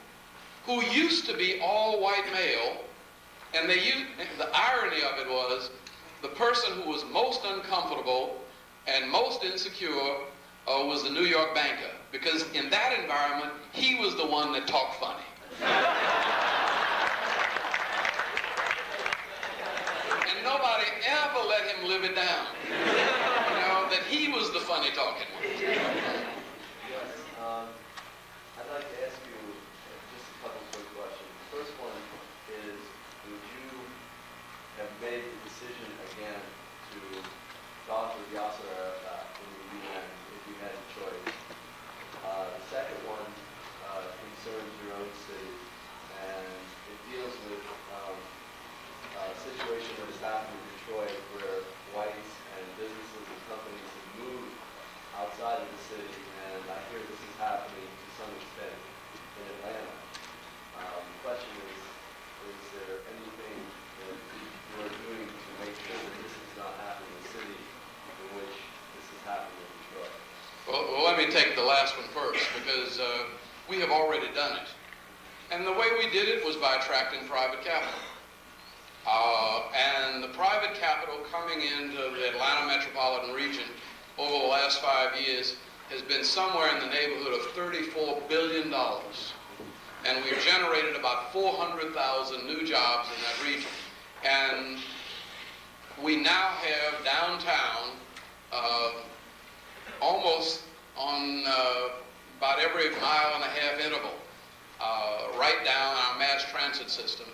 who used to be all white male, and the irony of it was the person who was most uncomfortable and most insecure was the New York banker, because in that environment, he was the one that talked funny. And nobody ever let him live it down, that he was the funny talking one. Yes, I'd like to ask you just a couple quick questions. The first one is, would you have made the decision again to talk with Yasser Arafat in the UN if you had a choice? The second one concerns your own city, and it deals with a situation that has happened in Detroit where whites and businesses and companies have moved outside of the city, and I hear this is happening to some extent in Atlanta. The question is there anything that you are doing to make sure that this is not happening in the city in which this is happening in Detroit? Well, let me take the last one first, because We have already done it. And the way we did it was by attracting private capital. And the private capital coming into the Atlanta metropolitan region over the last 5 years has been somewhere in the neighborhood of $34 billion. And we've generated about 400,000 new jobs in that region. And we now have downtown almost on about every mile and a half interval, right down our mass transit system.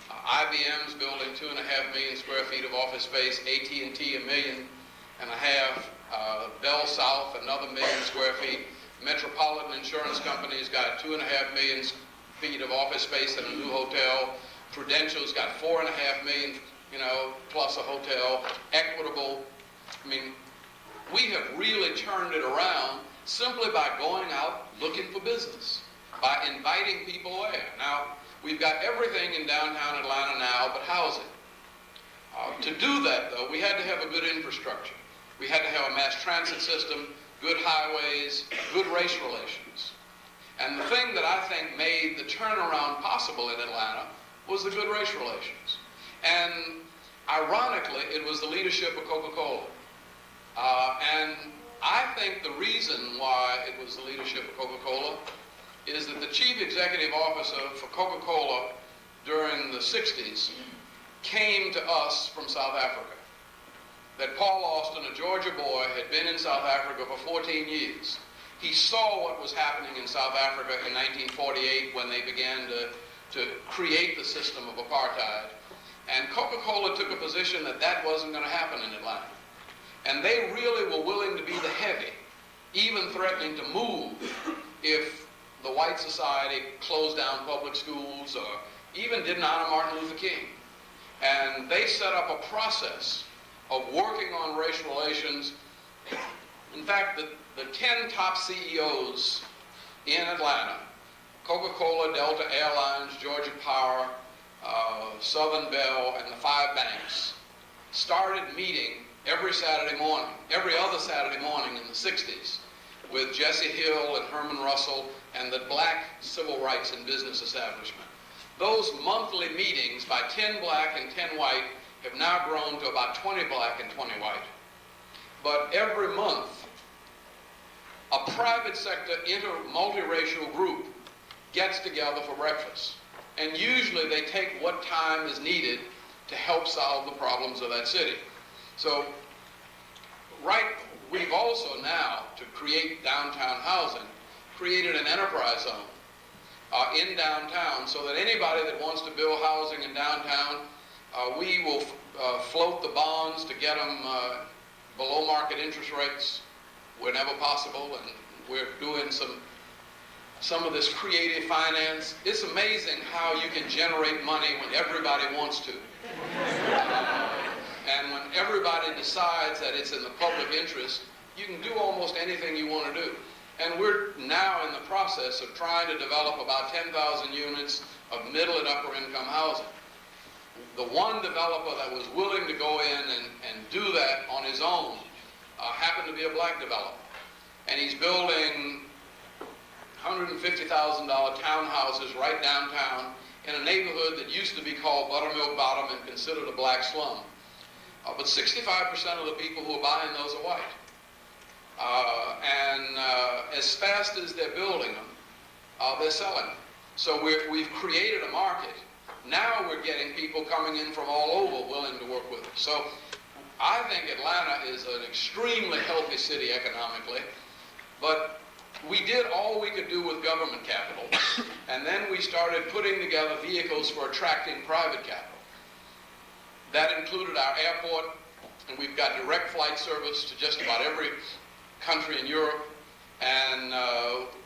IBM's building 2.5 million square feet of office space, AT&T 1.5 million. Bell South, another 1 million square feet. Metropolitan Insurance Company's got 2.5 million feet of office space and a new hotel. Prudential's got 4.5 million, plus a hotel. Equitable. I mean, we have really turned it around simply by going out looking for business, by inviting people there. Now, we've got everything in downtown Atlanta now but housing. To do that, though, we had to have a good infrastructure. We had to have a mass transit system, good highways, good race relations. And the thing that I think made the turnaround possible in Atlanta was the good race relations. And ironically, it was the leadership of Coca-Cola. And I think the reason why it was the leadership of Coca-Cola is that the chief executive officer for Coca-Cola during the 60s came to us from South Africa. That Paul Austin, a Georgia boy, had been in South Africa for 14 years. He saw what was happening in South Africa in 1948 when they began to create the system of apartheid. And Coca-Cola took a position that that wasn't going to happen in Atlanta. And they really were willing to be the heavy, even threatening to move if the white society closed down public schools or even didn't honor Martin Luther King. And they set up a process of working on race relations. In fact, the 10 top CEOs in Atlanta, Coca-Cola, Delta Airlines, Georgia Power, Southern Bell, and the 5 banks, started meeting every Saturday morning, every other Saturday morning in the 60s, with Jesse Hill and Herman Russell and the black civil rights and business establishment. Those monthly meetings by 10 black and 10 white have now grown to about 20 black and 20 white. But every month, a private sector multiracial group gets together for breakfast. And usually they take what time is needed to help solve the problems of that city. So, we've also now, to create downtown housing, created an enterprise zone in downtown so that anybody that wants to build housing in downtown, we will float the bonds to get them below market interest rates whenever possible, and we're doing some of this creative finance. It's amazing how you can generate money when everybody wants to. And when everybody decides that it's in the public interest, you can do almost anything you want to do. And we're now in the process of trying to develop about 10,000 units of middle and upper income housing. The one developer that was willing to go in and do that on his own happened to be a black developer. And he's building $150,000 townhouses right downtown in a neighborhood that used to be called Buttermilk Bottom and considered a black slum. But 65% of the people who are buying those are white. As fast as they're building them, they're selling them. So we've created a market. Now we're getting people coming in from all over willing to work with us. So I think Atlanta is an extremely healthy city economically, but we did all we could do with government capital, and then we started putting together vehicles for attracting private capital. That included our airport, and we've got direct flight service to just about every country in Europe. And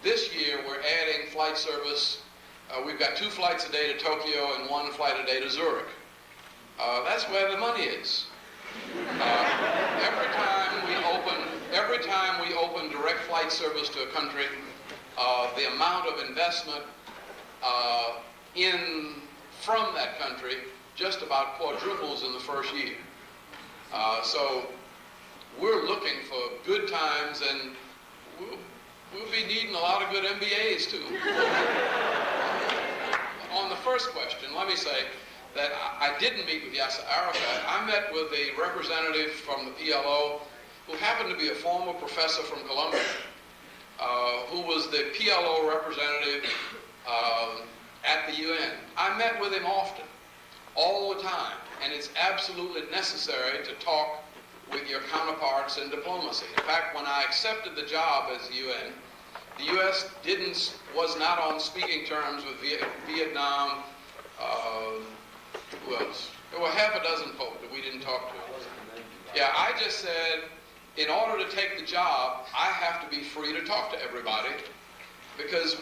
this year we're adding flight service. We've got 2 flights a day to Tokyo and 1 flight a day to Zurich. That's where the money is. Every time we open direct flight service to a country, the amount of investment from that country just about quadruples in the first year. So we're looking for good times, and We'll be needing a lot of good MBAs too. On the first question, let me say that I didn't meet with Yasser Arafat. I met with a representative from the PLO who happened to be a former professor from Columbia, who was the PLO representative at the UN. I met with him often, all the time, and it's absolutely necessary to talk with your counterparts in diplomacy. In fact, when I accepted the job as the UN, the U.S. was not on speaking terms with Vietnam. Who else? There were half a dozen folk that we didn't talk to. Yeah, I just said, in order to take the job, I have to be free to talk to everybody, because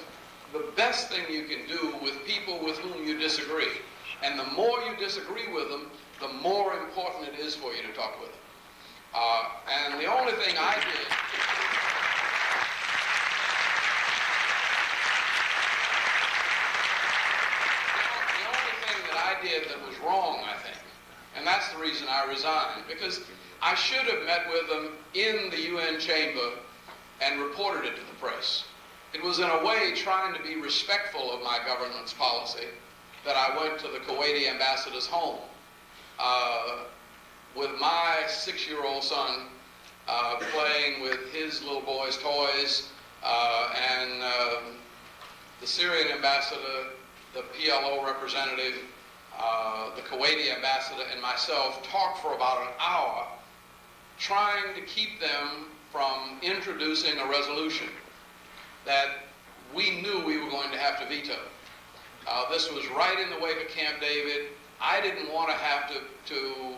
the best thing you can do with people with whom you disagree, and the more you disagree with them, the more important it is for you to talk with them. And the only thing I did... The only thing that I did that was wrong, I think, and that's the reason I resigned, because I should have met with them in the UN chamber and reported it to the press. It was in a way trying to be respectful of my government's policy that I went to the Kuwaiti ambassador's home with my 6-year-old son playing with his little boy's toys, and the Syrian ambassador, the PLO representative, the Kuwaiti ambassador, and myself talked for about an hour trying to keep them from introducing a resolution that we knew we were going to have to veto. This was right in the wake of Camp David. I didn't want to have to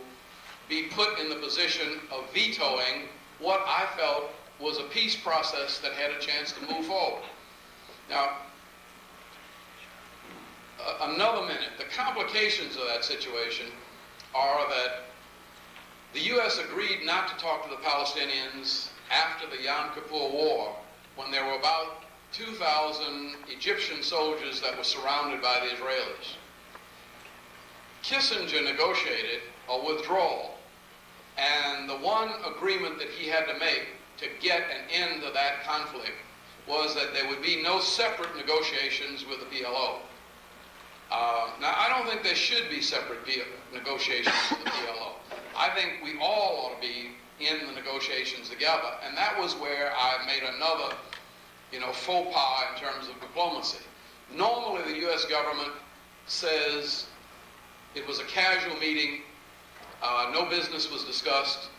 be put in the position of vetoing what I felt was a peace process that had a chance to move forward. Now, another minute. The complications of that situation are that the U.S. agreed not to talk to the Palestinians after the Yom Kippur War, when there were about 2,000 Egyptian soldiers that were surrounded by the Israelis. Kissinger negotiated a withdrawal, and the one agreement that he had to make to get an end to that conflict was that there would be no separate negotiations with the PLO. Now, I don't think there should be separate negotiations with the PLO. I think we all ought to be in the negotiations together, and that was where I made another, faux pas in terms of diplomacy. Normally, the U.S. government says it was a casual meeting, no business was discussed,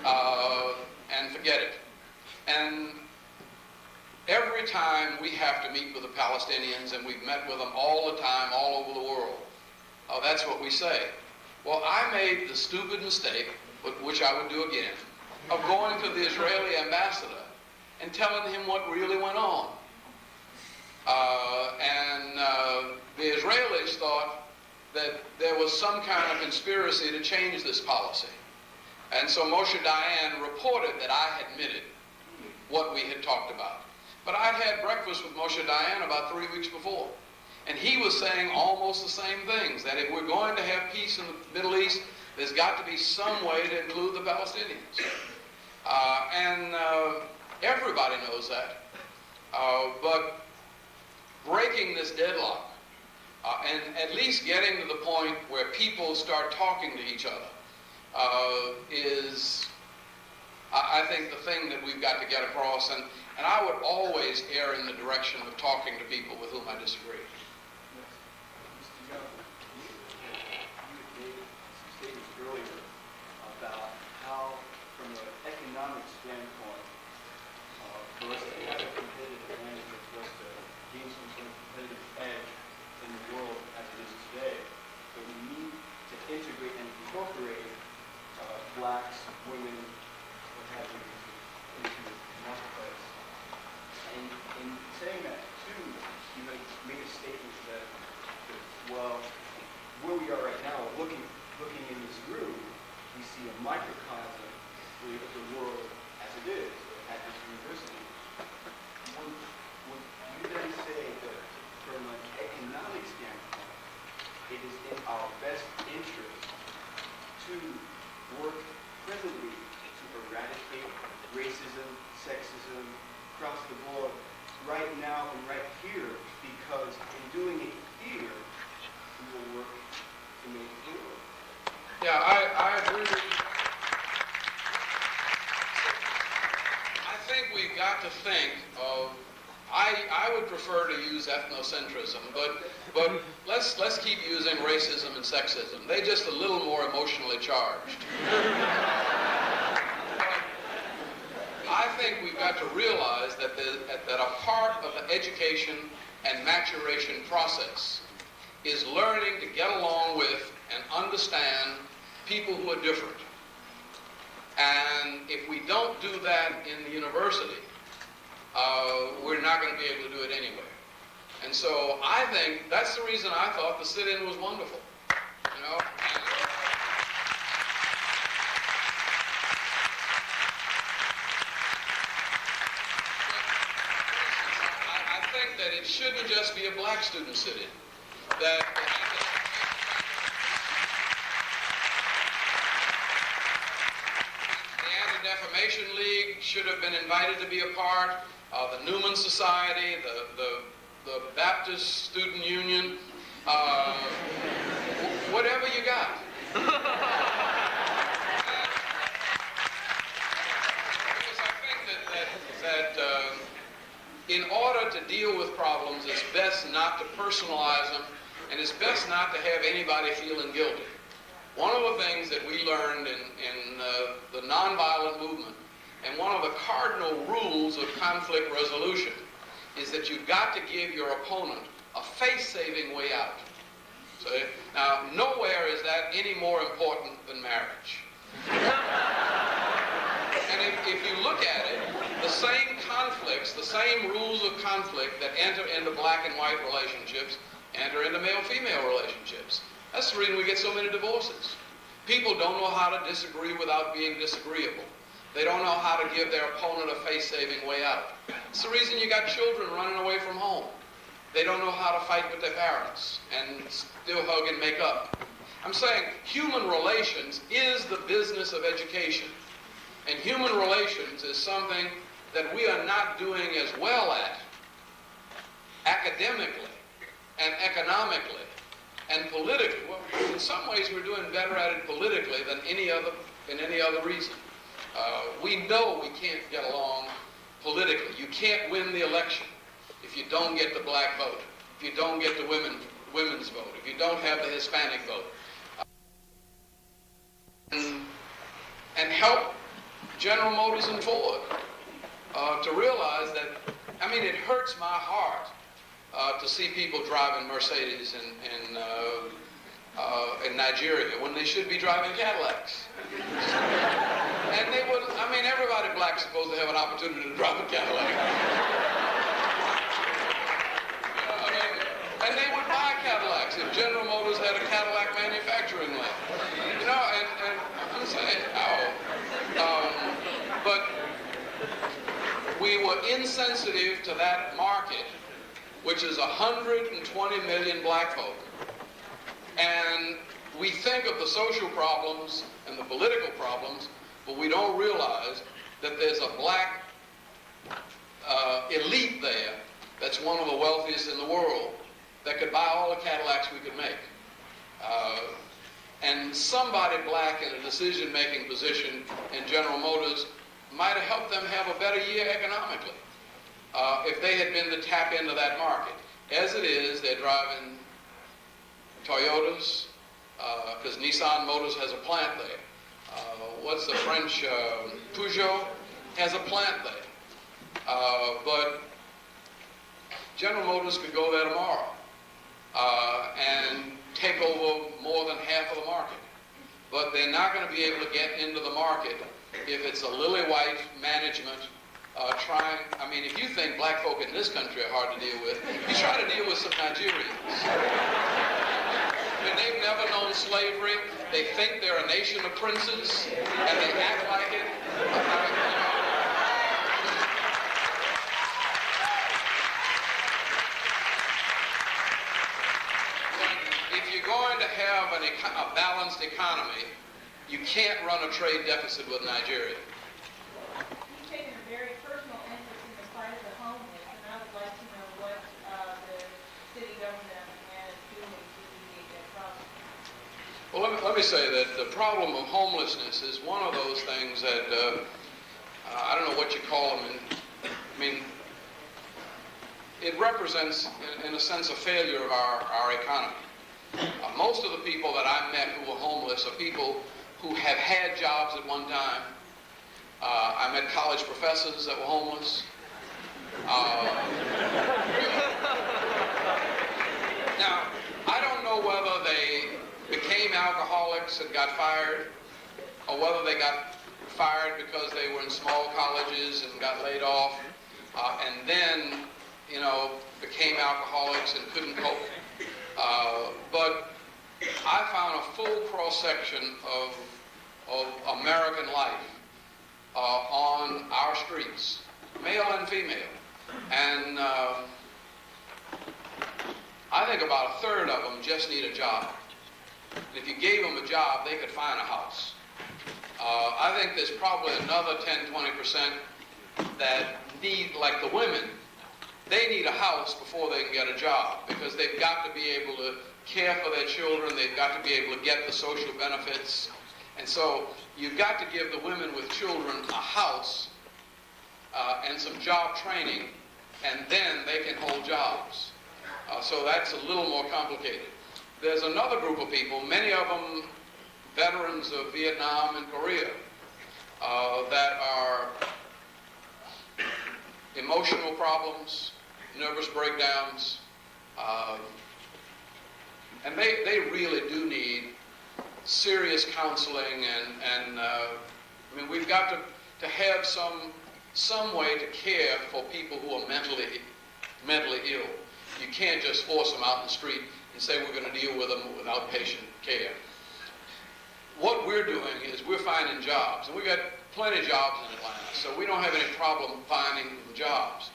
and forget it. And every time we have to meet with the Palestinians, and we've met with them all the time, all over the world, that's what we say. Well, I made the stupid mistake, which I would do again, of going to the Israeli ambassador and telling him what really went on. The Israelis thought that there was some kind of conspiracy to change this policy. And so Moshe Dayan reported that I had admitted what we had talked about. But I'd had breakfast with Moshe Dayan about 3 weeks before. And he was saying almost the same things, that if we're going to have peace in the Middle East, there's got to be some way to include the Palestinians. Everybody knows that. But breaking this deadlock and at least getting to the point where people start talking to each other is, I think, the thing that we've got to get across. And I would always err in the direction of talking to people with whom I disagree. Earlier about how, from an economic standpoint, for us to have a competitive advantage, or for us to gain some sort of competitive edge in the world as it is today, that we need to integrate and incorporate blacks, women, what have you, into the marketplace. And in saying that, too, you made a statement that, well, where we are right now, looking in this room, we see a microcosm of the world as it is at this university. got to think of, I would prefer to use ethnocentrism, but let's keep using racism and sexism. They're just a little more emotionally charged. I think we've got to realize that a part of the education and maturation process is learning to get along with and understand people who are different. And if we don't do that in the university, we're not going to be able to do it anyway. And so I think that's the reason I thought the sit-in was wonderful. You know? I think that it shouldn't just be a black student sit-in. That the Anti-Defamation League should have been invited to be a part. The Newman Society, the Baptist Student Union, whatever you got. Because I think that in order to deal with problems, it's best not to personalize them, and it's best not to have anybody feeling guilty. One of the things that we learned in the nonviolent movement, and one of the cardinal rules of conflict resolution, is that you've got to give your opponent a face-saving way out. So, now, nowhere is that any more important than marriage. And if you look at it, the same conflicts, the same rules of conflict that enter into black and white relationships, enter into male-female relationships. That's the reason we get so many divorces. People don't know how to disagree without being disagreeable. They don't know how to give their opponent a face-saving way out. It's the reason you got children running away from home. They don't know how to fight with their parents and still hug and make up. I'm saying human relations is the business of education. And human relations is something that we are not doing as well at academically and economically and politically. Well, in some ways we're doing better at it politically than any other reason. We know we can't get along politically. You can't win the election if you don't get the black vote, if you don't get the women's vote, if you don't have the Hispanic vote. And help General Motors and Ford to realize that, I mean, it hurts my heart to see people driving Mercedes in Nigeria when they should be driving Cadillacs. And they would, I mean, everybody black's supposed to have an opportunity to drive a Cadillac. And they would buy Cadillacs if General Motors had a Cadillac manufacturing line. You know, and I'm saying, but we were insensitive to that market, which is 120 million black folk. And we think of the social problems and the political problems, but we don't realize that there's a black elite there that's one of the wealthiest in the world that could buy all the Cadillacs we could make. And somebody black in a decision-making position in General Motors might have helped them have a better year economically if they had been to tap into that market. As it is, they're driving Toyotas, because Nissan Motors has a plant there. What's the French, Peugeot has a plant there. But General Motors could go there tomorrow and take over more than half of the market. But they're not going to be able to get into the market if it's a lily white management trying. I mean, if you think black folk in this country are hard to deal with, you try to deal with some Nigerians. I mean, they've never known slavery. They think they're a nation of princes, and they act like it. If you're going to have a balanced economy, you can't run a trade deficit with Nigeria. You've taken a very personal interest in the plight of the homeless, and I would like to know what the city government is doing to alleviate that problem. Well, let me say that the problem of homelessness is one of those things that, I don't know what you call them I mean, it represents, in a sense, a failure of our economy. Most of the people that I met who were homeless are people who have had jobs at one time. I met college professors that were homeless. Now, I don't know whether they became alcoholics and got fired, or whether they got fired because they were in small colleges and got laid off, and then, became alcoholics and couldn't cope. But I found a full cross-section of American life on our streets, male and female. And I think about a third of them just need a job. And if you gave them a job, they could find a house. I think there's probably another 10-20% that need, like the women, they need a house before they can get a job, because they've got to be able to care for their children, they've got to be able to get the social benefits. And so you've got to give the women with children a house and some job training, and then they can hold jobs. So that's a little more complicated. There's another group of people, many of them veterans of Vietnam and Korea, that are emotional problems, nervous breakdowns, and they really do need serious counseling, and we've got to have some way to care for people who are mentally ill. You can't just force them out in the street and say we're going to deal with them with outpatient care. What we're doing is we're finding jobs, and we've got plenty of jobs in Atlanta, so we don't have any problem finding jobs.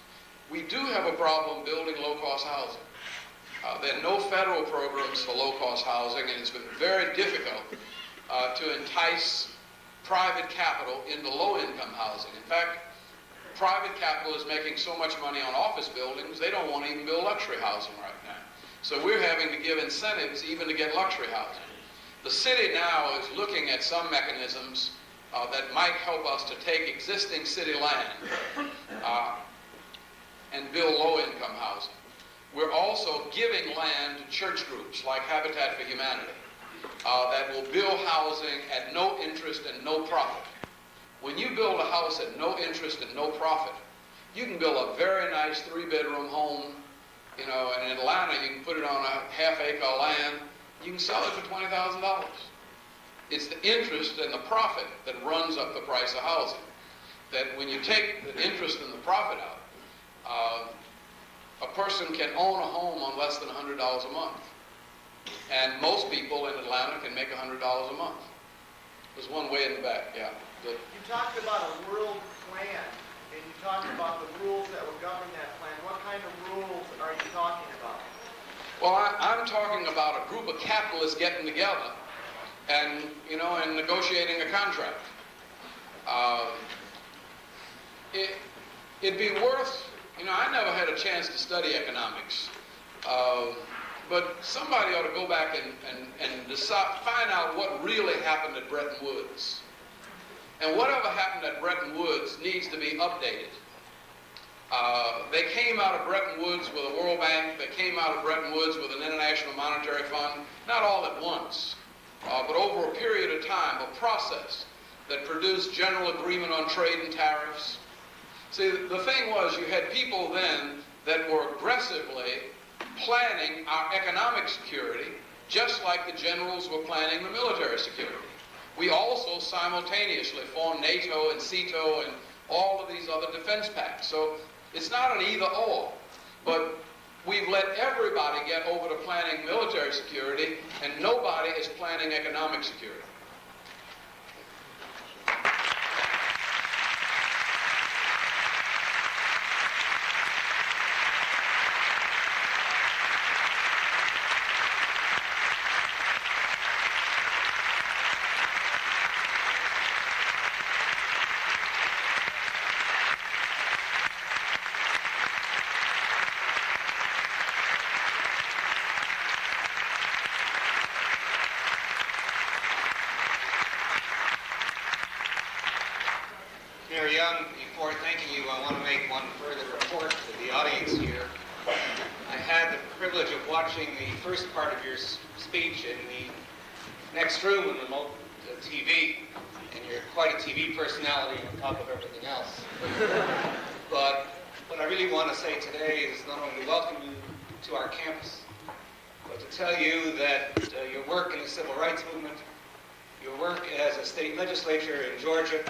We do have a problem building low-cost housing. There are no federal programs for low-cost housing, and it's been very difficult to entice private capital into low-income housing. In fact, private capital is making so much money on office buildings, they don't want to even build luxury housing right now. So we're having to give incentives even to get luxury housing. The city now is looking at some mechanisms that might help us to take existing city land and build low-income housing. We're also giving land to church groups like Habitat for Humanity that will build housing at no interest and no profit. When you build a house at no interest and no profit, you can build a very nice 3-bedroom home, and in Atlanta you can put it on a half-acre land. You can sell it for $20,000. It's the interest and the profit that runs up the price of housing. That when you take the interest and the profit out, a person can own a home on less than $100 a month. And most people in Atlanta can make $100 a month. There's one way in the back, yeah. You talked about a world plan, and you talked about the rules that would govern that plan. What kind of rules are you talking about? Well, I'm talking about a group of capitalists getting together and, and negotiating a contract. It'd be worth, I never had a chance to study economics, but somebody ought to go back and decide, find out what really happened at Bretton Woods. And whatever happened at Bretton Woods needs to be updated. They came out of Bretton Woods with a World Bank. They came out of Bretton Woods with an International Monetary Fund, not all at once, but over a period of time, a process that produced general agreement on trade and tariffs. See, the thing was, you had people then that were aggressively planning our economic security, just like the generals were planning the military security. We also simultaneously formed NATO and CETO and all of these other defense pacts. So it's not an either-or, but we've let everybody get over to planning military security, and nobody is planning economic security. before thanking you, I want to make one further report to the audience here. I had the privilege of watching the first part of your speech in the next room on the TV, and you're quite a TV personality on top of everything else. But what I really want to say today is not only welcome you to our campus, but to tell you that your work in the civil rights movement, your work as a state legislature in Georgia,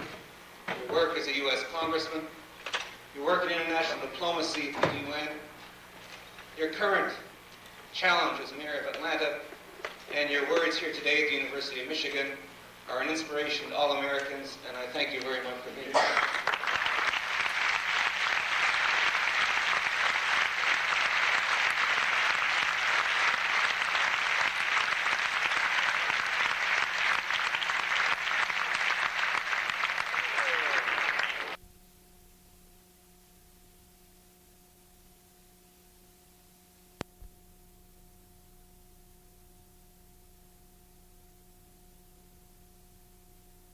your work as a U.S. congressman, your work in international diplomacy at the UN, your current challenge as mayor of Atlanta, and your words here today at the University of Michigan are an inspiration to all Americans, and I thank you very much for being here.